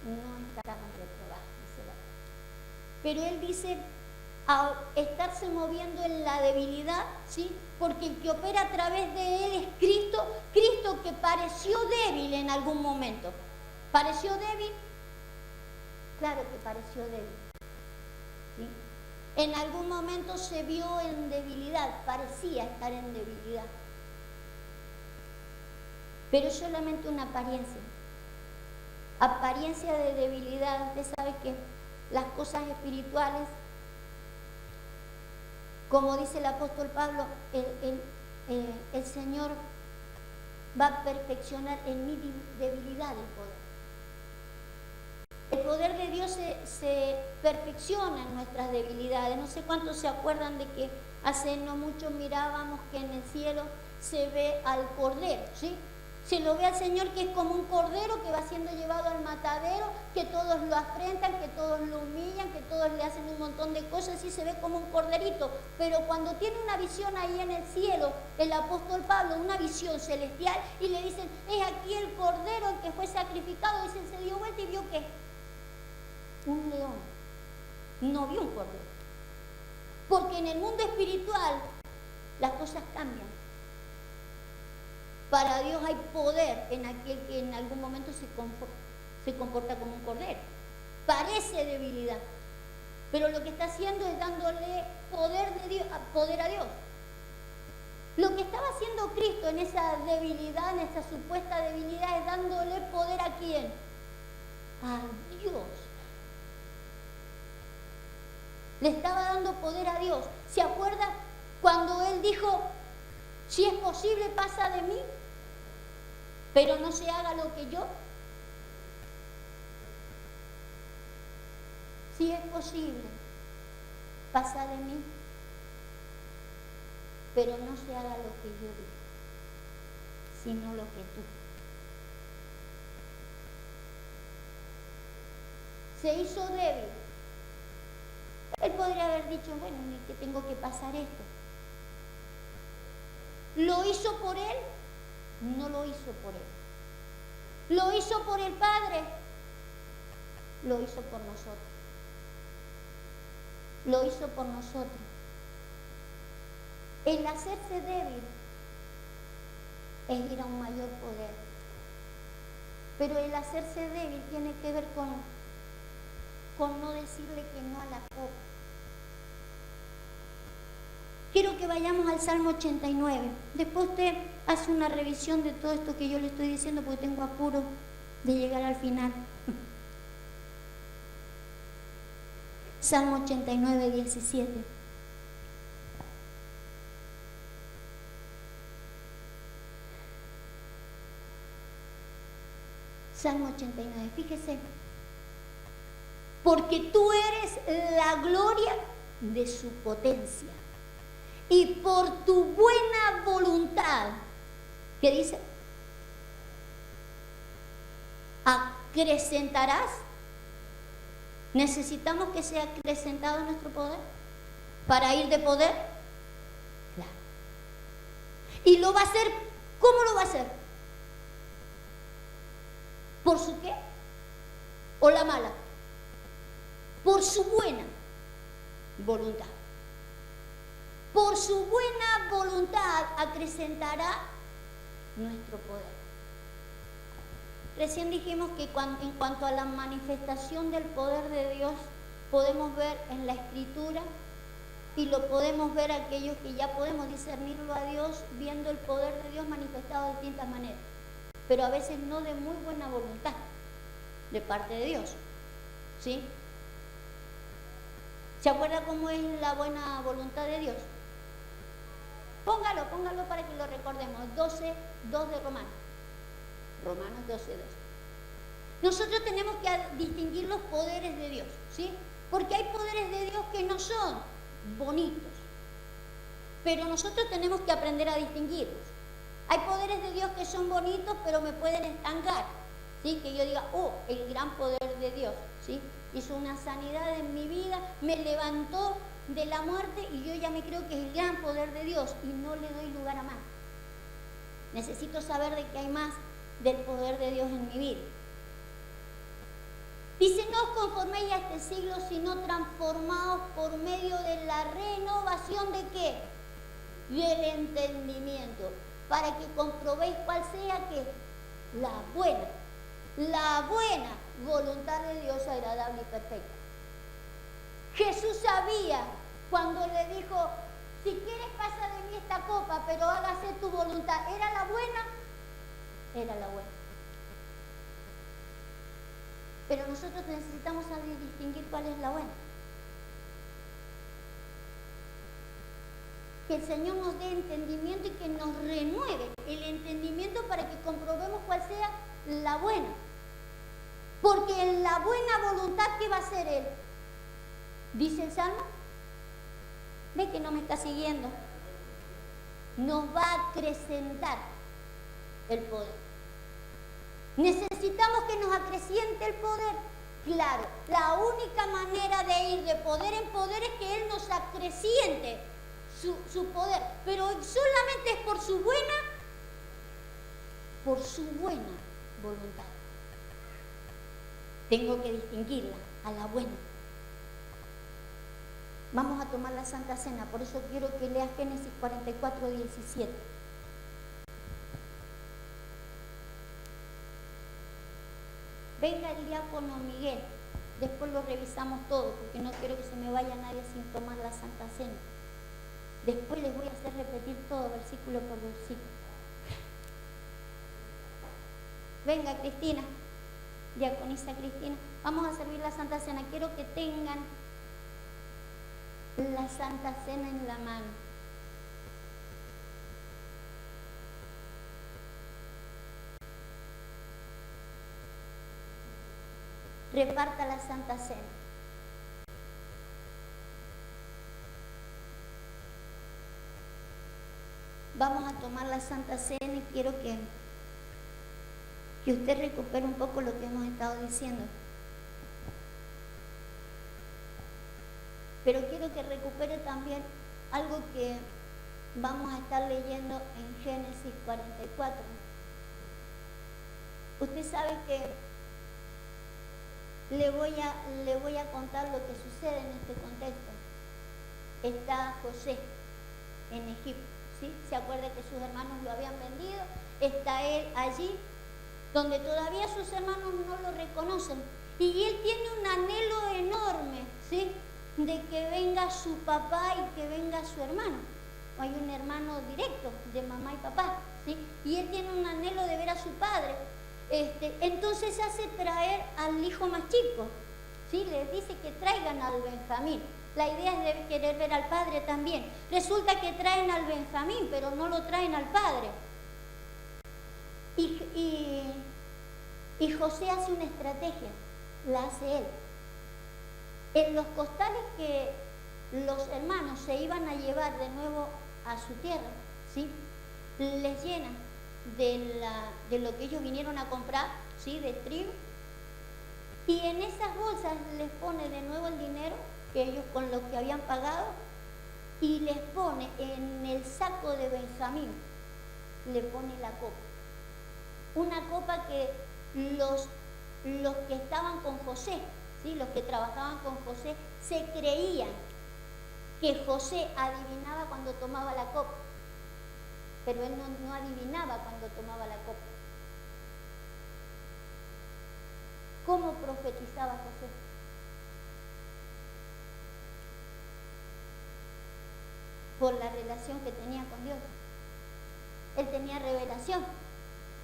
S1: no estamos reprobados, dice la palabra. Pero él dice, a estarse moviendo en la debilidad, ¿sí? Porque el que opera a través de él es Cristo, Cristo que pareció débil en algún momento. ¿Pareció débil? Claro que pareció débil, ¿sí? En algún momento se vio en debilidad, parecía estar en debilidad. Pero es solamente una apariencia. Apariencia de debilidad. Usted sabe que las cosas espirituales, como dice el apóstol Pablo, el Señor va a perfeccionar en mi debilidad el poder. El poder de Dios se perfecciona en nuestras debilidades. No sé cuántos se acuerdan de que hace no mucho mirábamos que en el cielo se ve al Cordero, ¿sí? Se lo ve al Señor que es como un cordero que va siendo llevado al matadero, que todos lo afrentan, que todos lo humillan, que todos le hacen un montón de cosas y se ve como un corderito. Pero cuando tiene una visión ahí en el cielo, el apóstol Pablo, una visión celestial, y le dicen, es aquí el cordero el que fue sacrificado, dicen, se dio vuelta y vio que un león, no vio un cordero. Porque en el mundo espiritual las cosas cambian. Para Dios hay poder en aquel que en algún momento se comporta como un cordero. Parece debilidad, pero lo que está haciendo es dándole poder a Dios. Lo que estaba haciendo Cristo en esa debilidad, en esa supuesta debilidad, es dándole poder ¿a quién? A Dios. Le estaba dando poder a Dios. ¿Se acuerda cuando Él dijo, si es posible, pasa de mí, pero no se haga lo que yo? Si es posible, pasa de mí, pero no se haga lo que yo digo, sino lo que tú. Se hizo débil. Él podría haber dicho, bueno, ni que tengo que pasar esto. ¿Lo hizo por él? No lo hizo por él. ¿Lo hizo por el Padre? Lo hizo por nosotros. Lo hizo por nosotros. El hacerse débil es ir a un mayor poder. Pero el hacerse débil tiene que ver con no decirle que no a la copa. Quiero que vayamos al Salmo 89. Después usted hace una revisión de todo esto que yo le estoy diciendo porque tengo apuro de llegar al final. Salmo 89, 17. Salmo 89, fíjese. Porque tú eres la gloria de su potencia. Y por tu buena voluntad, ¿qué dice? Acrecentarás. ¿Necesitamos que sea acrecentado nuestro poder para ir de poder? Claro. ¿Y lo va a hacer? ¿Cómo lo va a hacer? ¿Por su qué? ¿O la mala? Por su buena voluntad. Por su buena voluntad acrecentará nuestro poder. Recién dijimos que en cuanto a la manifestación del poder de Dios, podemos ver en la Escritura y lo podemos ver aquellos que ya podemos discernirlo a Dios, viendo el poder de Dios manifestado de distintas maneras, pero a veces no de muy buena voluntad de parte de Dios. ¿Sí? ¿Se acuerda cómo es la buena voluntad de Dios? Póngalo para que lo recordemos. 12:2 de Romanos. Romanos 12:2. Nosotros tenemos que distinguir los poderes de Dios, ¿sí? Porque hay poderes de Dios que no son bonitos, pero nosotros tenemos que aprender a distinguirlos. Hay poderes de Dios que son bonitos, pero me pueden estancar, ¿sí? Que yo diga, oh, el gran poder de Dios, ¿sí? Hizo una sanidad en mi vida, me levantó de la muerte y yo ya me creo que es el gran poder de Dios y no le doy lugar a más. Necesito saber de que hay más del poder de Dios en mi vida. Dice, no os conforméis a este siglo, sino transformaos por medio de la renovación de ¿qué? Del entendimiento, para que comprobéis cuál sea que la buena voluntad de Dios agradable y perfecta. Jesús sabía cuando le dijo, si quieres pasa de mí esta copa, pero hágase tu voluntad. ¿Era la buena? Era la buena. Pero nosotros necesitamos saber distinguir cuál es la buena. Que el Señor nos dé entendimiento y que nos renueve el entendimiento para que comprobemos cuál sea la buena. Porque en la buena voluntad, ¿qué va a hacer Él? Dice el Salmo. ¿Ve que no me está siguiendo? Nos va a acrecentar el poder. Necesitamos que nos acreciente el poder. Claro, la única manera de ir de poder en poder es que Él nos acreciente su poder, pero solamente es por su buena voluntad. Tengo que distinguirla a la buena. Vamos a tomar la Santa Cena, por eso quiero que leas Génesis 44, 17. Venga el diácono Miguel, después lo revisamos todo, porque no quiero que se me vaya nadie sin tomar la Santa Cena. Después les voy a hacer repetir todo, versículo por versículo. Venga, Cristina, diaconisa Cristina, vamos a servir la Santa Cena. Quiero que tengan la Santa Cena en la mano. Reparta la Santa Cena. Vamos a tomar la Santa Cena y quiero que usted recupere un poco lo que hemos estado diciendo. Pero quiero que recupere también algo que vamos a estar leyendo en Génesis 44. Usted sabe que le voy a contar lo que sucede en este contexto. Está José en Egipto, ¿sí? Se acuerda que sus hermanos lo habían vendido. Está él allí, donde todavía sus hermanos no lo reconocen. Y él tiene un anhelo enorme, ¿sí?, de que venga su papá y que venga su hermano. Hay un hermano directo de mamá y papá, ¿sí? Y él tiene un anhelo de ver a su padre. Entonces hace traer al hijo más chico, ¿sí? Les dice que traigan al Benjamín. La idea es de querer ver al padre también. Resulta que traen al Benjamín, pero no lo traen al padre. Y José hace una estrategia, la hace él. En los costales que los hermanos se iban a llevar de nuevo a su tierra, ¿sí?, les llenan de lo que ellos vinieron a comprar, ¿sí?, de trigo, y en esas bolsas les pone de nuevo el dinero que ellos con lo que habían pagado, y les pone en el saco de Benjamín, le pone la copa. Una copa que los que estaban con José, ¿sí?, los que trabajaban con José, se creían que José adivinaba cuando tomaba la copa, pero él no adivinaba cuando tomaba la copa. ¿Cómo profetizaba José? Por la relación que tenía con Dios. Él tenía revelación.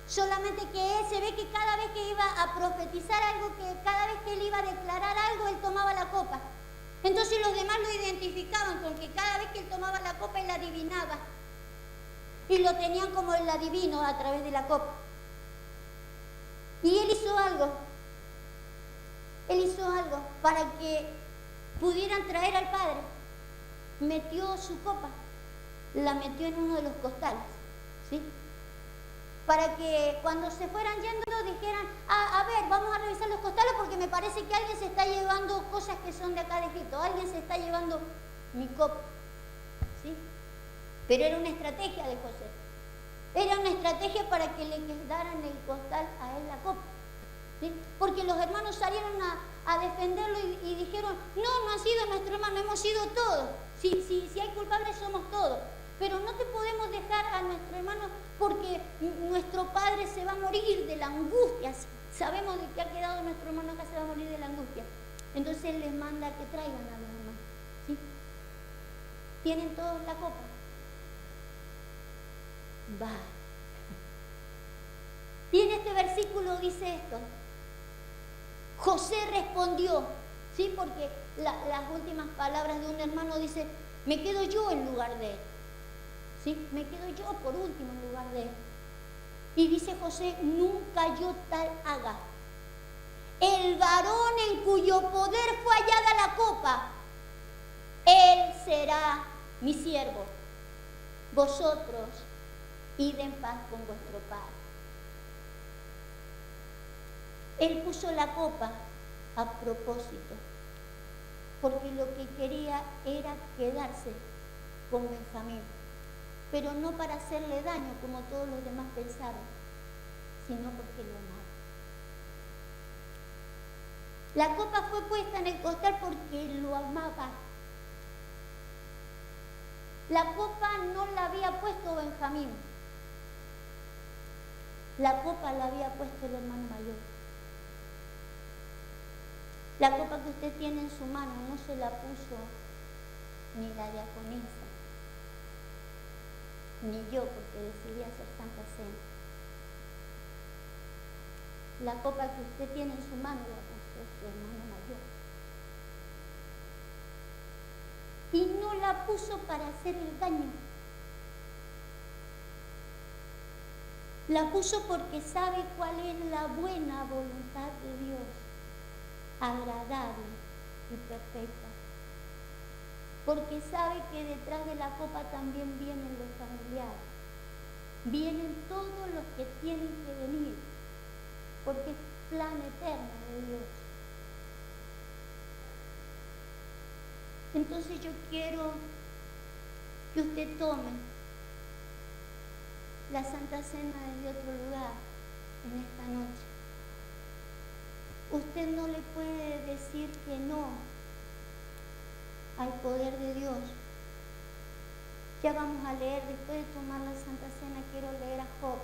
S1: Solamente que él se ve que cada vez que iba a profetizar algo, que cada vez que él iba a declarar algo, él tomaba la copa. Entonces los demás lo identificaban con que cada vez que él tomaba la copa, él adivinaba. Y lo tenían como el adivino a través de la copa. Y él hizo algo. Él hizo algo para que pudieran traer al padre. Metió su copa, la metió en uno de los costales, ¿sí?, para que cuando se fueran yendo dijeran, a ver, vamos a revisar los costales porque me parece que alguien se está llevando cosas que son de acá de Egipto, alguien se está llevando mi copa, ¿sí? Pero era una estrategia de José, era una estrategia para que le quedara en el costal a él la copa, ¿sí? Porque los hermanos salieron a defenderlo y dijeron, no ha sido nuestro hermano, hemos sido todos, si hay culpables somos todos. Pero no te podemos dejar a nuestro hermano porque nuestro padre se va a morir de la angustia. Sabemos de que ha quedado nuestro hermano acá, se va a morir de la angustia. Entonces él les manda que traigan a los hermanos, ¿sí? ¿Tienen todos la copa? Va. Y en este versículo dice esto. José respondió, ¿sí? Porque las últimas palabras de un hermano dice, me quedo yo en lugar de él. ¿Sí? Me quedo yo por último en lugar de él. Y dice José, nunca yo tal haga. El varón en cuyo poder fue hallada la copa, él será mi siervo. Vosotros id en paz con vuestro padre. Él puso la copa a propósito, porque lo que quería era quedarse con Benjamín, pero no para hacerle daño como todos los demás pensaron, sino porque lo amaba. La copa fue puesta en el costal porque lo amaba. La copa no la había puesto Benjamín, la copa la había puesto el hermano mayor. La copa que usted tiene en su mano no se la puso ni la diaconisa, ni yo, porque decidí hacer Santa Cena. La copa que usted tiene en su mano la puso su hermano mayor. Y no la puso para hacer el daño. La puso porque sabe cuál es la buena voluntad de Dios, agradable y perfecta. Porque sabe que detrás de la copa también vienen los familiares. Vienen todos los que tienen que venir, porque es plan eterno de Dios. Entonces yo quiero que usted tome la Santa Cena desde otro lugar en esta noche. Usted no le puede decir que no al poder de Dios. Ya vamos a leer, después de tomar la Santa Cena, quiero leer a Job.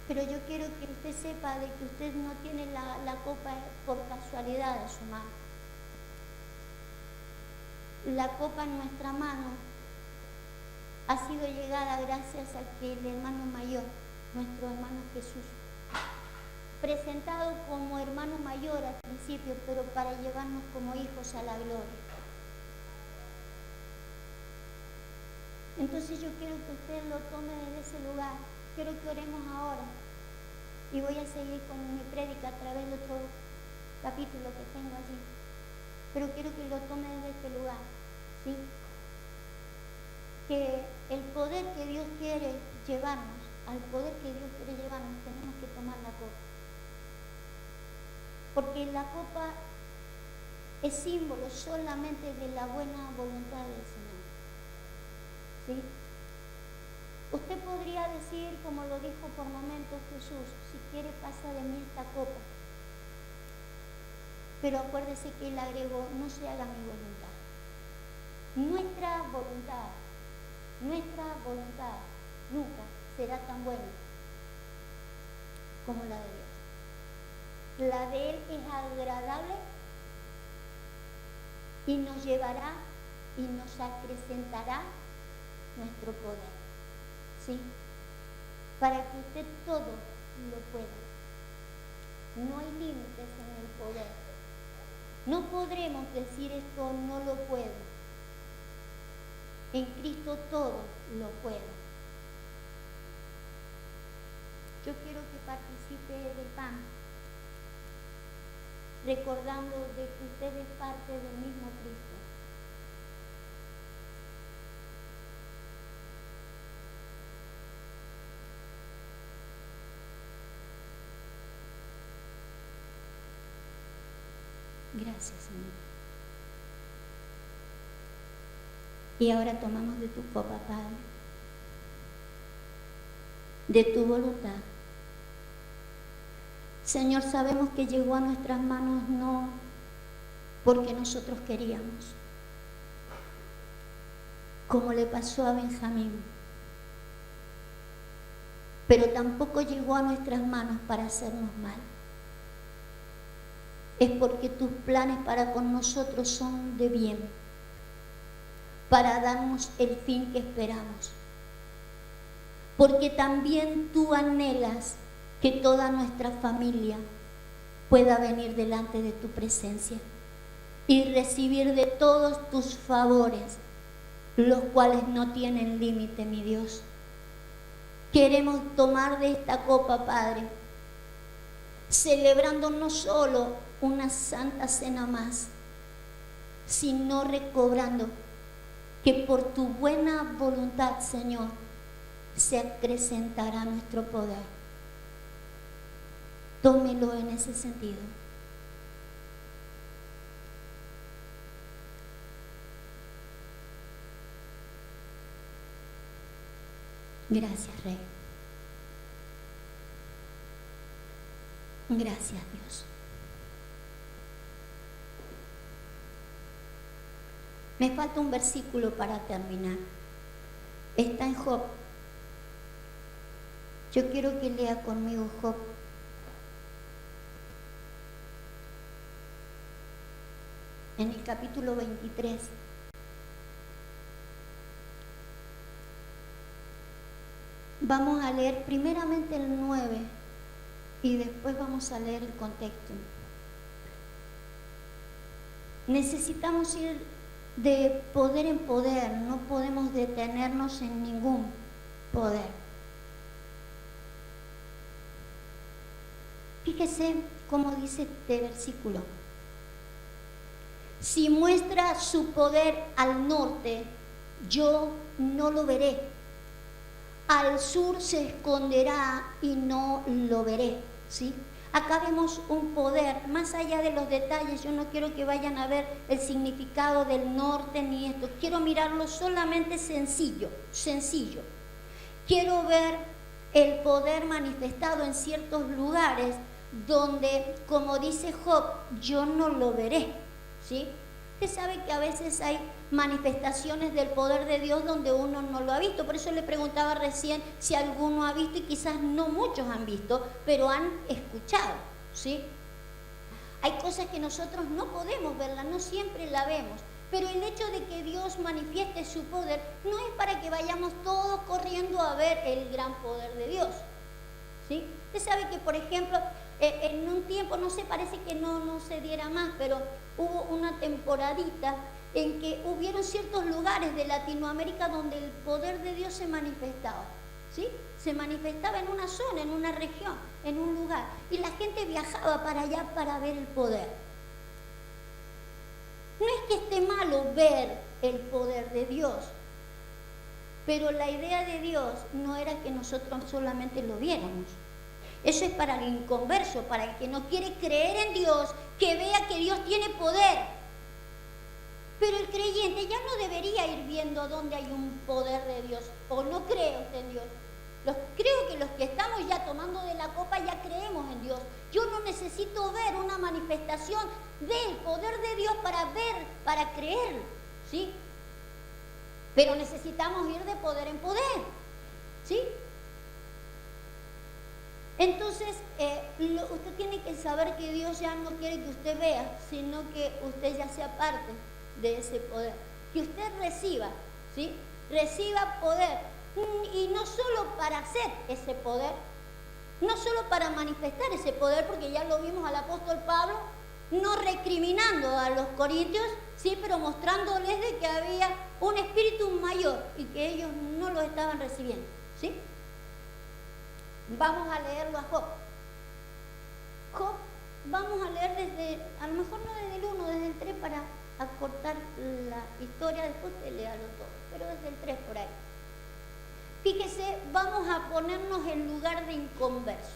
S1: Pero yo quiero que usted sepa de que usted no tiene la copa por casualidad en su mano. La copa en nuestra mano ha sido llegada gracias a que el hermano mayor, nuestro hermano Jesús, presentado como hermano mayor al principio, pero para llevarnos como hijos a la gloria. Entonces yo quiero que usted lo tome desde ese lugar. Quiero que oremos ahora. Y voy a seguir con mi prédica a través de otro capítulo que tengo allí. Pero quiero que lo tome desde este lugar, ¿sí? Que el poder que Dios quiere llevarnos, al poder que Dios quiere llevarnos, tenemos que tomar la copa. Porque la copa es símbolo solamente de la buena voluntad del Señor, ¿sí? Usted podría decir, como lo dijo por momentos Jesús, si quiere pasa de mí esta copa. Pero acuérdese que Él agregó, no se haga mi voluntad. Nuestra voluntad nunca será tan buena como la de Dios. La de Él es agradable y nos llevará y nos acrecentará nuestro poder, ¿sí? Para que usted todo lo pueda. No hay límites en el poder. No podremos decir esto no lo puedo. En Cristo todo lo puedo. Yo quiero que participe del pan, recordando de que usted es parte del mismo Cristo. Gracias, Señor. Y ahora tomamos de tu copa, Padre, de tu voluntad. Señor, sabemos que llegó a nuestras manos no porque nosotros queríamos, como le pasó a Benjamín, pero tampoco llegó a nuestras manos para hacernos mal. Es porque tus planes para con nosotros son de bien, para darnos el fin que esperamos. Porque también tú anhelas que toda nuestra familia pueda venir delante de tu presencia y recibir de todos tus favores, los cuales no tienen límite, mi Dios. Queremos tomar de esta copa, Padre, celebrando no solo una santa cena más, sino recobrando que por tu buena voluntad, Señor, se acrecentará nuestro poder. tómelo en ese sentido. Gracias, Rey. Gracias, Dios. Me falta un versículo para terminar. Está en Job. Yo quiero que lea conmigo Job. En el capítulo 23. Vamos a leer primeramente el 9 y después vamos a leer el contexto. Necesitamos ir de poder en poder, no podemos detenernos en ningún poder. Fíjese cómo dice este versículo. Si muestra su poder al norte, yo no lo veré. Al sur se esconderá y no lo veré. ¿Sí? Acá vemos un poder, más allá de los detalles. Yo no quiero que vayan a ver el significado del norte ni esto. Quiero mirarlo solamente sencillo. Quiero ver el poder manifestado en ciertos lugares donde, como dice Job, yo no lo veré. ¿Sí? Usted sabe que a veces hay manifestaciones del poder de Dios donde uno no lo ha visto. Por eso le preguntaba recién si alguno ha visto, y quizás no muchos han visto, pero han escuchado, ¿sí? Hay cosas que nosotros no podemos verlas, no siempre la vemos, pero el hecho de que Dios manifieste su poder no es para que vayamos todos corriendo a ver el gran poder de Dios, ¿sí? Usted sabe que, por ejemplo, en un tiempo, no sé, parece que no se diera más, pero hubo una temporadita en que hubieron ciertos lugares de Latinoamérica donde el poder de Dios se manifestaba, ¿sí? Se manifestaba en una zona, en una región, en un lugar, y la gente viajaba para allá para ver el poder. No es que esté malo ver el poder de Dios, pero la idea de Dios no era que nosotros solamente lo viéramos. Eso es para el inconverso, para el que no quiere creer en Dios, que vea que Dios tiene poder. Pero el creyente ya no debería ir viendo dónde hay un poder de Dios. ¿O no cree usted en Dios? Creo que los que estamos ya tomando de la copa ya creemos en Dios. Yo no necesito ver una manifestación del poder de Dios para ver, para creer, ¿sí? Pero necesitamos ir de poder en poder, ¿sí? Entonces, usted tiene que saber que Dios ya no quiere que usted vea, sino que usted ya sea parte de ese poder. Que usted reciba, ¿sí? Reciba poder. Y no solo para hacer ese poder, no solo para manifestar ese poder, porque ya lo vimos al apóstol Pablo, no recriminando a los corintios, sí, pero mostrándoles de que había un espíritu mayor y que ellos no lo estaban recibiendo, ¿sí? Vamos a leerlo a Job. Job, vamos a leer desde, a lo mejor no desde el 1, desde el 3 para acortar la historia, después te léalo todo, pero desde el 3 por ahí. Fíjese, vamos a ponernos en lugar de inconversos,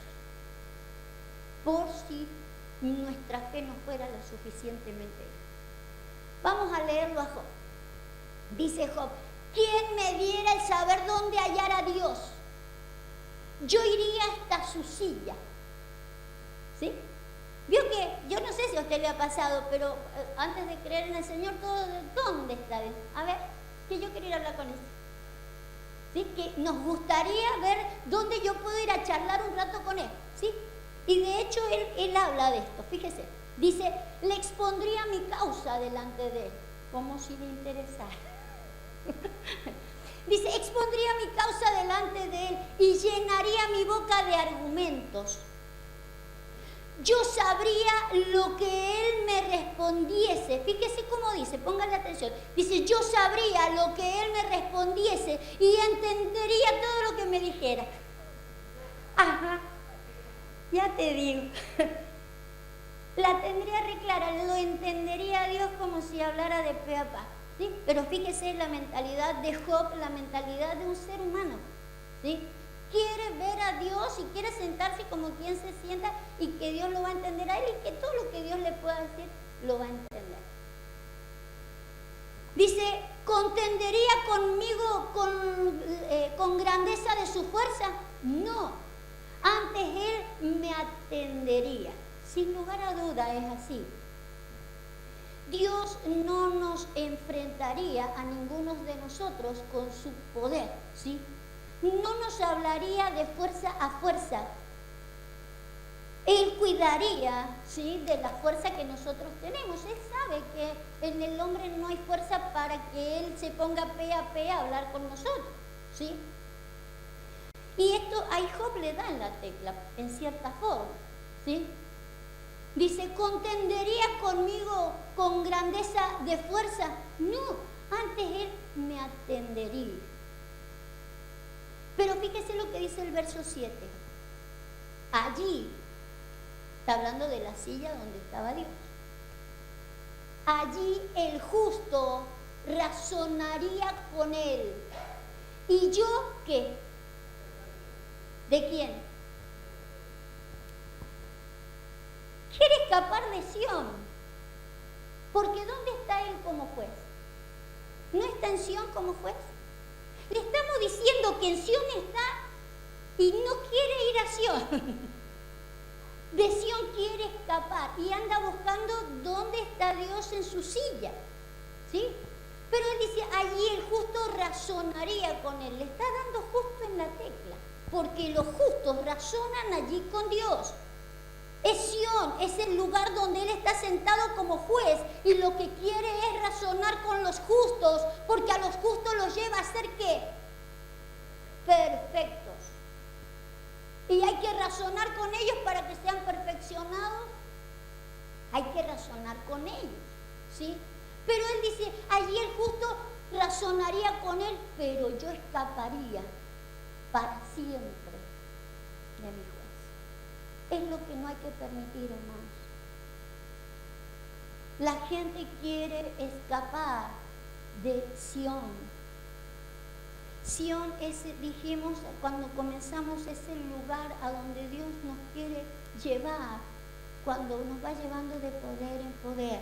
S1: por si nuestra fe no fuera lo suficientemente. Vamos a leerlo a Job. Dice Job, ¿quién me diera el saber dónde hallar a Dios? Yo iría hasta su silla. ¿Sí? Vio que, yo no sé si a usted le ha pasado, pero antes de creer en el Señor, ¿dónde está Dios? A ver, que yo quiero ir a hablar con él. ¿Sí? Que nos gustaría ver dónde yo puedo ir a charlar un rato con él. ¿Sí? Y de hecho él habla de esto, fíjese. Dice, le expondría mi causa delante de él, como si le interesara. Dice, expondría mi causa delante de él y llenaría mi boca de argumentos. Yo sabría lo que él me respondiese. Fíjese cómo dice, póngale atención. Dice, yo sabría lo que él me respondiese y entendería todo lo que me dijera. Ajá, ya te digo. La tendría re clara, lo entendería a Dios como si hablara de pe a pa. ¿Sí? Pero fíjese la mentalidad de Job, la mentalidad de un ser humano, ¿sí? Quiere ver a Dios y quiere sentarse como quien se sienta y que Dios lo va a entender a él y que todo lo que Dios le pueda decir lo va a entender. Dice, ¿contendería conmigo con grandeza de su fuerza? No, antes él me atendería. Sin lugar a duda es así. Dios no nos enfrentaría a ninguno de nosotros con su poder, ¿sí? No nos hablaría de fuerza a fuerza. Él cuidaría, ¿sí?, de la fuerza que nosotros tenemos. Él sabe que en el hombre no hay fuerza para que él se ponga pe a hablar con nosotros, ¿sí? Y esto a Job le da en la tecla, en cierta forma, ¿sí? Dice, ¿contendería conmigo con grandeza de fuerza? No, antes él me atendería. Pero fíjese lo que dice el verso 7. Allí, está hablando de la silla donde estaba Dios. Allí el justo razonaría con él. ¿Y yo qué? ¿De quién? Quiere escapar de Sión. Porque ¿dónde está él como juez? ¿No está en Sión como juez? Le estamos diciendo que en Sión está y no quiere ir a Sión. De Sión quiere escapar y anda buscando dónde está Dios en su silla, ¿sí? Pero él dice, allí el justo razonaría con él. Le está dando justo en la tecla, porque los justos razonan allí con Dios. Es Sión, es el lugar donde él está sentado como juez y lo que quiere es razonar con los justos, porque a los justos los lleva a ser ¿qué? Perfectos. Y hay que razonar con ellos para que sean perfeccionados. Hay que razonar con ellos, ¿sí? Pero él dice, allí el justo razonaría con él, pero yo escaparía para siempre de mi juez. Es lo que no hay que permitir, hermanos. La gente quiere escapar de Sión. Sión es, dijimos cuando comenzamos, es el lugar a donde Dios nos quiere llevar, cuando nos va llevando de poder en poder.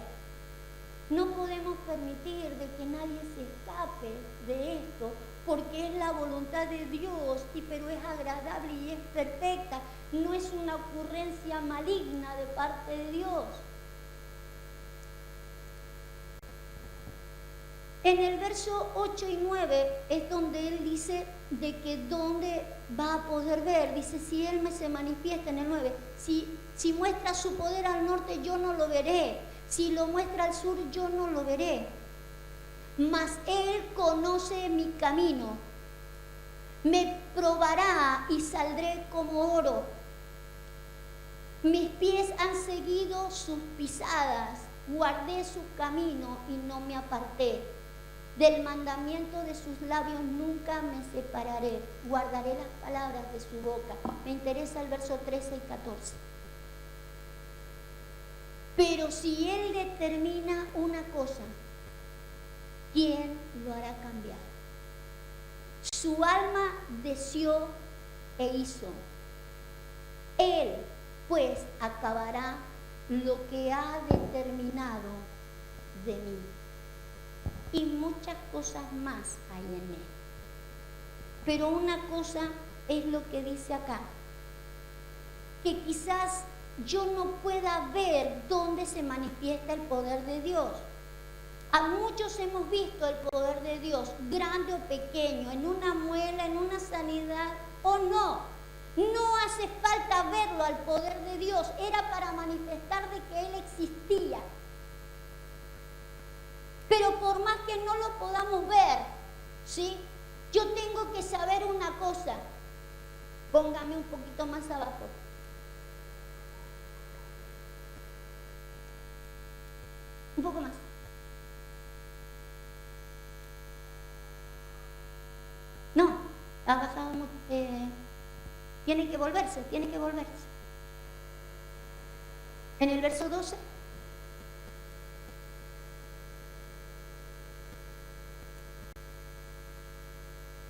S1: No podemos permitir de que nadie se escape de esto, porque es la voluntad de Dios, pero es agradable y es perfecta. No es una ocurrencia maligna de parte de Dios. En el verso 8 y 9 es donde él dice de que dónde va a poder ver. Dice, si él se manifiesta en el 9, si muestra su poder al norte, yo no lo veré. Si lo muestra al sur, yo no lo veré. Mas él conoce mi camino. Me probará y saldré como oro. Mis pies han seguido sus pisadas. Guardé su camino y no me aparté. Del mandamiento de sus labios nunca me separaré. Guardaré las palabras de su boca. Me interesa el verso 13 y 14. Pero si él determina una cosa, ¿quién lo hará cambiar? Su alma deseó e hizo. Él, pues, acabará lo que ha determinado de mí. Y muchas cosas más hay en él. Pero una cosa es lo que dice acá, que quizás yo no pueda ver dónde se manifiesta el poder de Dios. A muchos hemos visto el poder de Dios, grande o pequeño, en una muela, en una sanidad o no. No hace falta verlo al poder de Dios, era para manifestar de que Él existía. Pero por más que no lo podamos ver, ¿sí? Yo tengo que saber una cosa. Póngame un poquito más abajo. Un poco más. No, ha bajado mucho. Tiene que volverse. En el verso 12.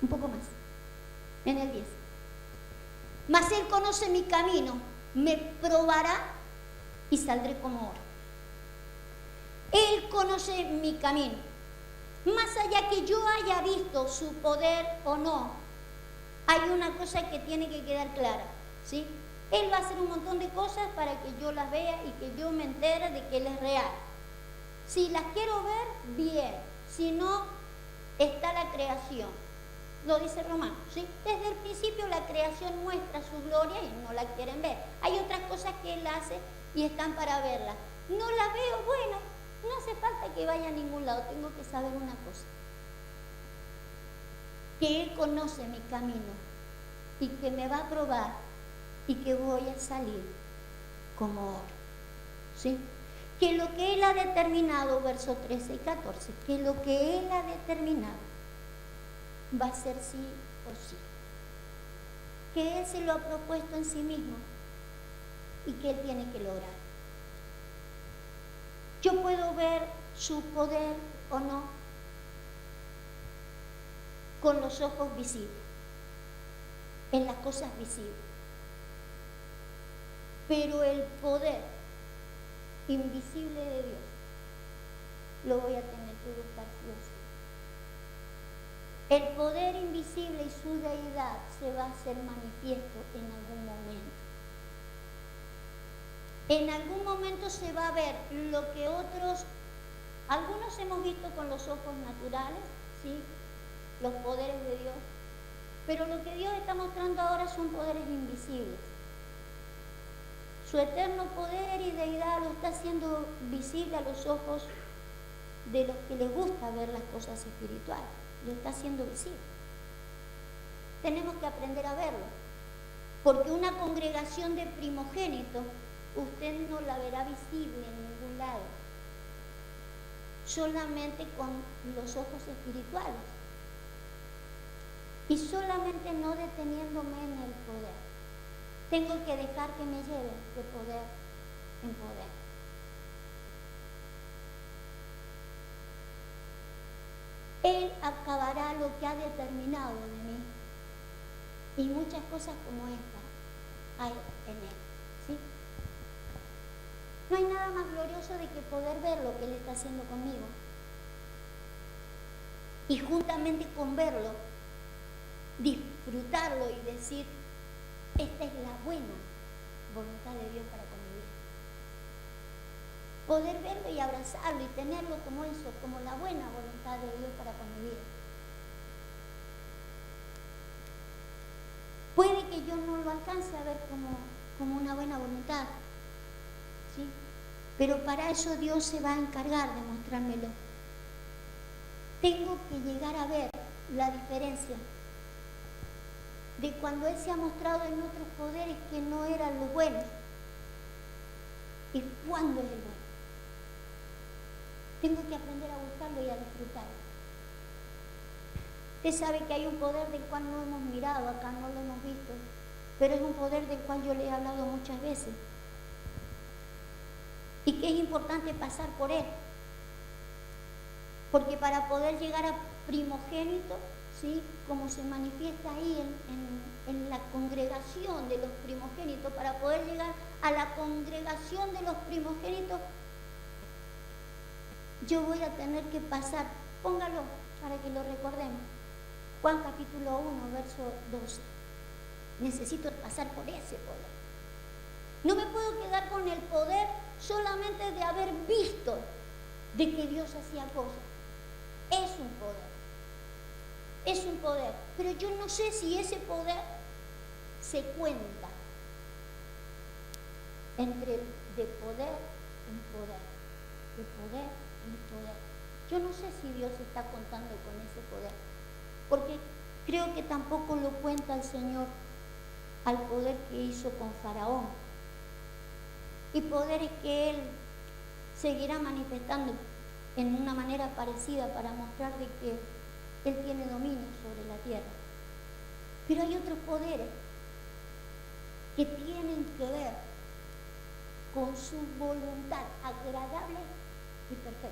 S1: Un poco más. En el 10. Mas Él conoce mi camino, me probará y saldré como oro. Él conoce mi camino. Más allá que yo haya visto su poder o no, hay una cosa que tiene que quedar clara, ¿sí? Él va a hacer un montón de cosas para que yo las vea y que yo me entere de que Él es real. Si las quiero ver, bien. Si no, está la creación. Lo dice Romano, ¿sí? Desde el principio la creación muestra su gloria y no la quieren ver. Hay otras cosas que Él hace y están para verlas. No las veo, bueno, no hace falta que vaya a ningún lado. Tengo que saber una cosa. Que Él conoce mi camino y que me va a probar y que voy a salir como oro, ¿sí? Que lo que Él ha determinado, versos 13 y 14, que lo que Él ha determinado va a ser sí o sí. Que Él se lo ha propuesto en sí mismo y que Él tiene que lograr. Yo puedo ver su poder o no con los ojos visibles, en las cosas visibles. Pero el poder invisible de Dios lo voy a tener que buscar sí o sí. El poder invisible y su deidad se va a hacer manifiesto en algún momento. En algún momento se va a ver lo que algunos hemos visto con los ojos naturales, ¿sí? Los poderes de Dios, pero lo que Dios está mostrando ahora son poderes invisibles. Su eterno poder y deidad lo está haciendo visible a los ojos de los que les gusta ver las cosas espirituales. Lo está haciendo visible. Tenemos que aprender a verlo, porque una congregación de primogénitos usted no la verá visible en ningún lado, solamente con los ojos espirituales y solamente no deteniéndome en el poder. Tengo que dejar que me lleven de poder en poder. Él acabará lo que ha determinado de mí. Y muchas cosas como esta hay en Él, ¿sí? No hay nada más glorioso de que poder ver lo que Él está haciendo conmigo. Y juntamente con verlo, disfrutarlo y decir, esta es la buena voluntad de Dios para con mi vida. Poder verlo y abrazarlo y tenerlo como eso, como la buena voluntad de Dios para con mi vida. Puede que yo no lo alcance a ver como una buena voluntad, ¿sí? Pero para eso Dios se va a encargar de mostrármelo. Tengo que llegar a ver la diferencia de cuando Él se ha mostrado en otros poderes que no eran los buenos y cuándo es el bueno. Tengo que aprender a buscarlo y a disfrutarlo. Usted sabe que hay un poder del cual no hemos mirado, acá no lo hemos visto, pero es un poder del cual yo le he hablado muchas veces y que es importante pasar por él, porque para poder llegar a primogénito, ¿sí? Como se manifiesta ahí en la congregación de los primogénitos, para poder llegar a la congregación de los primogénitos, yo voy a tener que pasar, póngalo para que lo recordemos, Juan capítulo 1, verso 12. Necesito pasar por ese poder. No me puedo quedar con el poder solamente de haber visto de que Dios hacía cosas. Es un poder. Es un poder. Pero yo no sé si ese poder se cuenta entre de poder en poder. De poder en poder. Yo no sé si Dios está contando con ese poder. Porque creo que tampoco lo cuenta el Señor al poder que hizo con Faraón. Y poderes que Él seguirá manifestando en una manera parecida para mostrar de que Él tiene dominio sobre la tierra. Pero hay otros poderes que tienen que ver con su voluntad agradable y perfecta,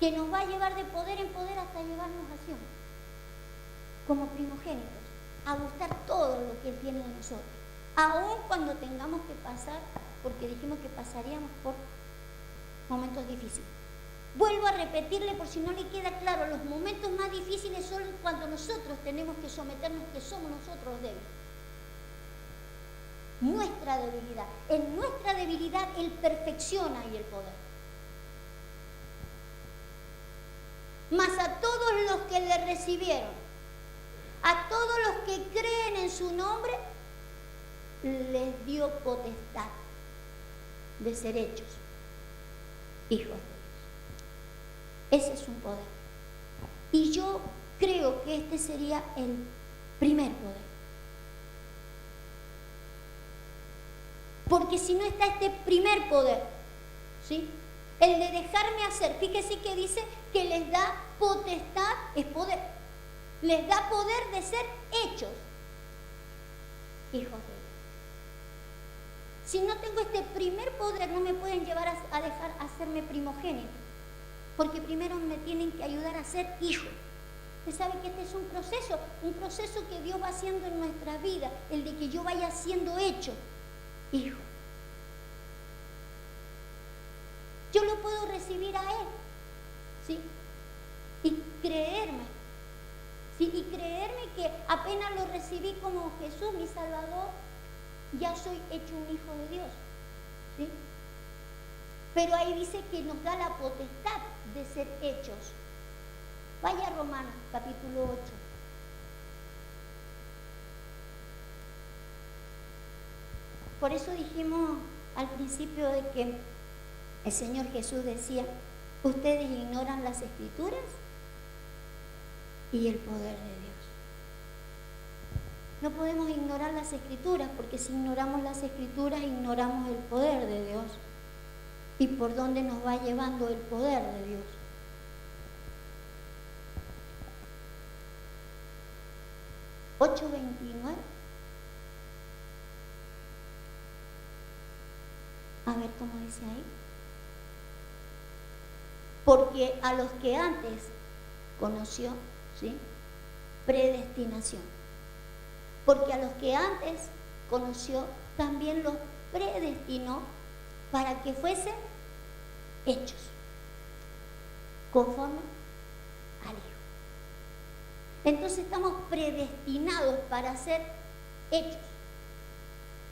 S1: que nos va a llevar de poder en poder hasta llevarnos a Sion, como primogénitos. a gustar todo lo que Él tiene de nosotros. Aún cuando tengamos que pasar, porque dijimos que pasaríamos por momentos difíciles. Vuelvo a repetirle por si no le queda claro, los momentos más difíciles son cuando nosotros tenemos que someternos, que somos nosotros los débiles. Nuestra debilidad. En nuestra debilidad Él perfecciona ahí el poder. Mas a todos los que le recibieron, a todos los que creen en su nombre, les dio potestad de ser hechos hijos de Dios. Ese es un poder. Y yo creo que este sería el primer poder. Porque si no está este primer poder, ¿sí?, el de dejarme hacer, fíjese que dice que les da potestad, es poder, les da poder de ser hechos hijos de Dios. Si no tengo este primer poder, no me pueden llevar a dejar hacerme primogénito, porque primero me tienen que ayudar a ser hijo. Usted sabe que este es un proceso que Dios va haciendo en nuestra vida, el de que yo vaya siendo hecho hijo. Yo lo puedo recibir a Él, ¿sí?, y creerme, ¿sí?, y creerme que apenas lo recibí como Jesús, mi Salvador, ya soy hecho un hijo de Dios, ¿sí? Pero ahí dice que nos da la potestad de ser hechos. Vaya a Romanos, capítulo 8. Por eso dijimos al principio de que el Señor Jesús decía, ustedes ignoran las Escrituras y el poder de Dios. No podemos ignorar las Escrituras, porque si ignoramos las Escrituras, ignoramos el poder de Dios y por dónde nos va llevando el poder de Dios. (8:29). A ver cómo dice ahí. Porque a los que antes conoció, ¿sí?, predestinación. Porque a los que antes conoció, también los predestinó para que fuesen hechos conforme al Hijo. Entonces estamos predestinados para ser hechos.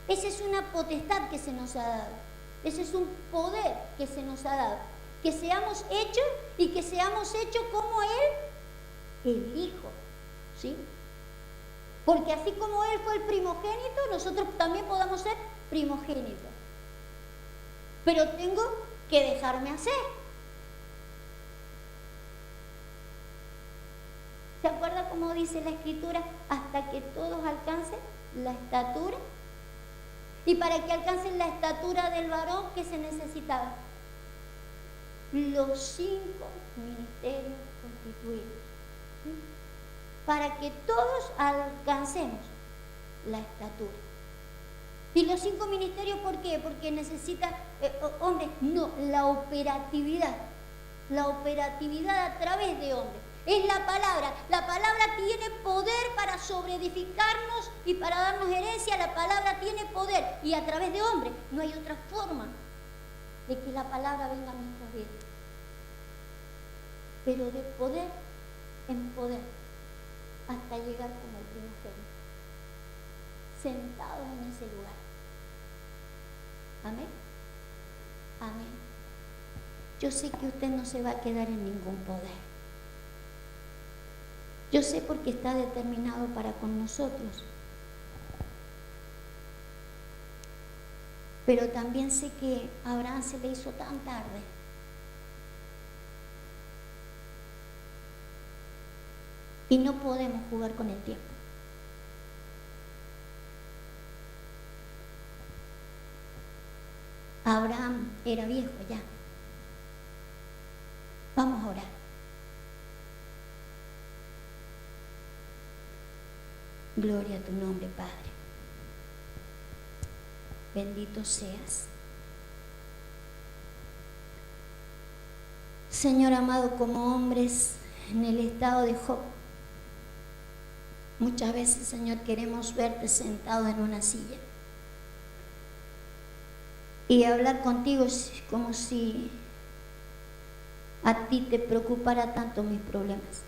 S1: Esa es una potestad que se nos ha dado. Ese es un poder que se nos ha dado. Que seamos hechos y que seamos hechos como Él, el Hijo, ¿sí? Porque así como Él fue el primogénito, nosotros también podamos ser primogénitos. Pero tengo que dejarme hacer. ¿Se acuerda cómo dice la Escritura? Hasta que todos alcancen la estatura. Y para que alcancen la estatura del varón, ¿qué se necesitaba? Los 5 ministerios constituidos, ¿sí?, para que todos alcancemos la estatura. ¿Y los 5 ministerios por qué? Porque necesita, hombres, no, la operatividad a través de hombres. Es la palabra tiene poder para sobreedificarnos y para darnos herencia. La palabra tiene poder y a través de hombres. No hay otra forma de que la palabra venga a nuestras vidas, pero de poder en poder, hasta llegar como el primogénito, sentados en ese lugar. Amén. Amén. Yo sé que usted no se va a quedar en ningún poder. Yo sé porque está determinado para con nosotros. Pero también sé que a Abraham se le hizo tan tarde. Y no podemos jugar con el tiempo. Abraham era viejo ya. Vamos a orar. Gloria a tu nombre, Padre. Bendito seas. Señor amado, como hombres en el estado de Job, Muchas veces, Señor, queremos verte sentado en una silla y hablar contigo como si a ti te preocupara tanto mis problemas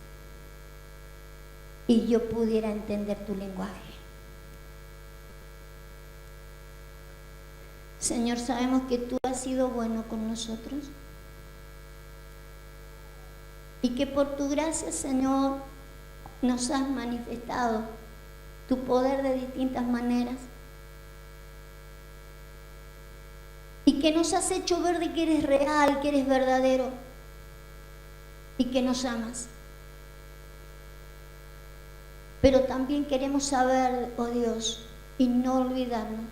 S1: y yo pudiera entender tu lenguaje. Señor, sabemos que tú has sido bueno con nosotros y que por tu gracia, Señor, nos has manifestado tu poder de distintas maneras y que nos has hecho ver de que eres real, que eres verdadero y que nos amas. Pero también queremos saber, oh Dios, y no olvidarnos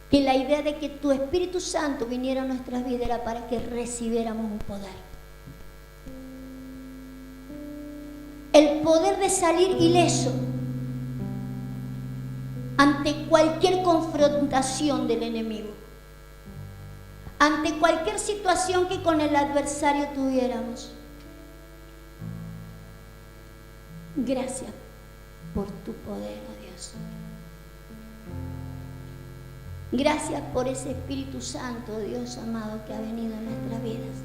S1: que la idea de que tu Espíritu Santo viniera a nuestras vidas era para que recibiéramos un poder. El poder de salir ileso ante cualquier confrontación del enemigo, ante cualquier situación que con el adversario tuviéramos. Gracias por tu poder, oh Dios. Gracias por ese Espíritu Santo, Dios amado, que ha venido en nuestras vidas.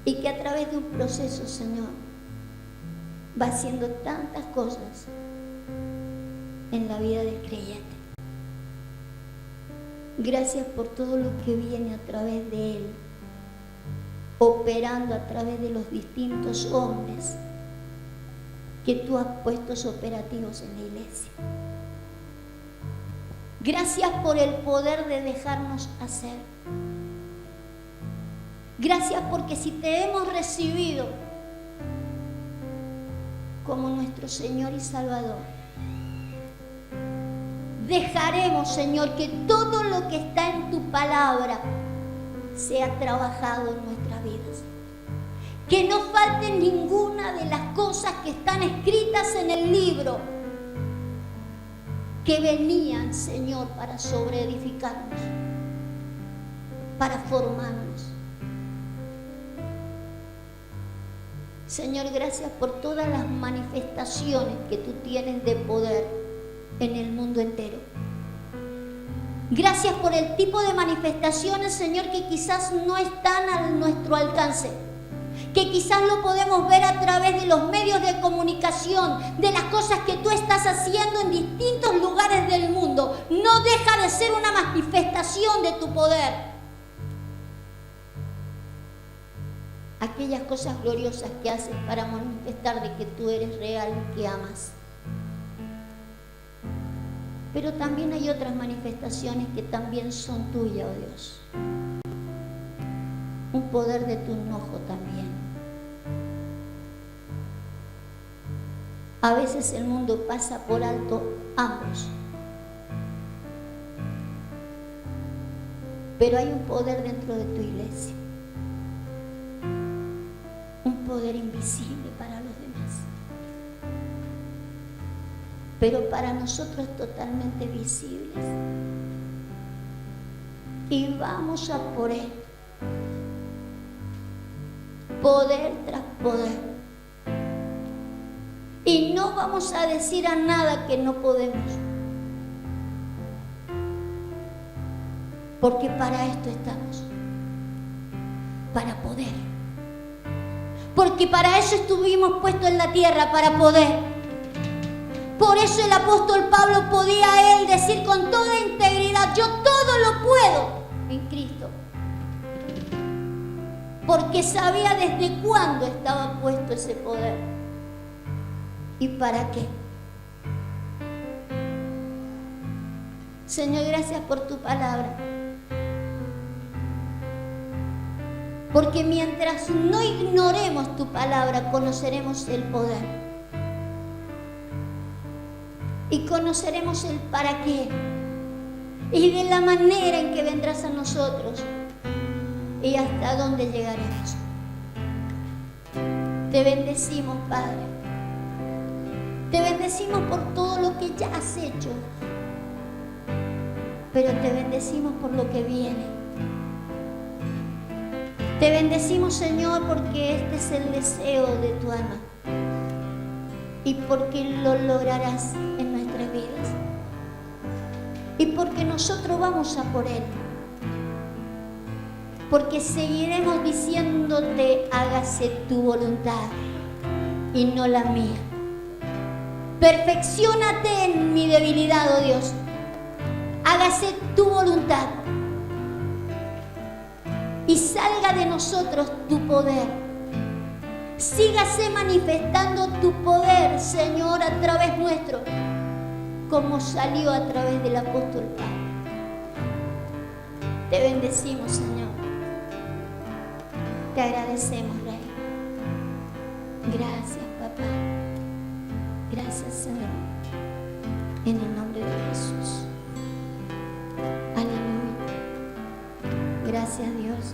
S1: Y que a través de un proceso, Señor, va haciendo tantas cosas en la vida del creyente. Gracias por todo lo que viene a través de Él, operando a través de los distintos hombres que tú has puesto operativos en la iglesia. Gracias por el poder de dejarnos hacer. Gracias porque si te hemos recibido como nuestro Señor y Salvador, dejaremos, Señor, que todo lo que está en tu palabra sea trabajado en nuestras vidas. Que no falte ninguna de las cosas que están escritas en el libro, que venían, Señor, para sobreedificarnos, para formarnos. Señor, gracias por todas las manifestaciones que tú tienes de poder en el mundo entero. Gracias por el tipo de manifestaciones, Señor, que quizás no están a nuestro alcance, que quizás lo podemos ver a través de los medios de comunicación, de las cosas que tú estás haciendo en distintos lugares del mundo. No deja de ser una manifestación de tu poder. Aquellas cosas gloriosas que haces para manifestar de que tú eres real y que amas. Pero también hay otras manifestaciones que también son tuyas, oh Dios. Un poder de tu enojo también. A veces el mundo pasa por alto ambos. Pero hay un poder dentro de tu iglesia. Un poder invisible para los demás. Pero para nosotros totalmente visibles. Y vamos a por él. Poder tras poder. Y no vamos a decir a nada que no podemos. Porque para esto estamos. Para poder. Porque para eso estuvimos puestos en la tierra, para poder. Por eso el apóstol Pablo podía él decir con toda integridad: yo todo lo puedo en Cristo. Porque sabía desde cuándo estaba puesto ese poder. ¿Y para qué? Señor, gracias por tu palabra. Porque mientras no ignoremos tu palabra, conoceremos el poder. Y conoceremos el para qué. Y de la manera en que vendrás a nosotros. Y hasta dónde llegaremos. Te bendecimos, Padre. Te bendecimos por todo lo que ya has hecho. Pero te bendecimos por lo que viene. Te bendecimos, Señor, porque este es el deseo de tu alma y porque lo lograrás en nuestras vidas y porque nosotros vamos a por él, porque seguiremos diciéndote: hágase tu voluntad y no la mía. Perfecciónate en mi debilidad, oh Dios. Hágase tu voluntad y salga de nosotros tu poder. Sígase manifestando tu poder, Señor, a través nuestro, como salió a través del apóstol Pablo. Te bendecimos, Señor. Te agradecemos, Rey. Gracias, papá. Gracias, Señor. En el nombre de Jesús. Aleluya. Gracias, Dios.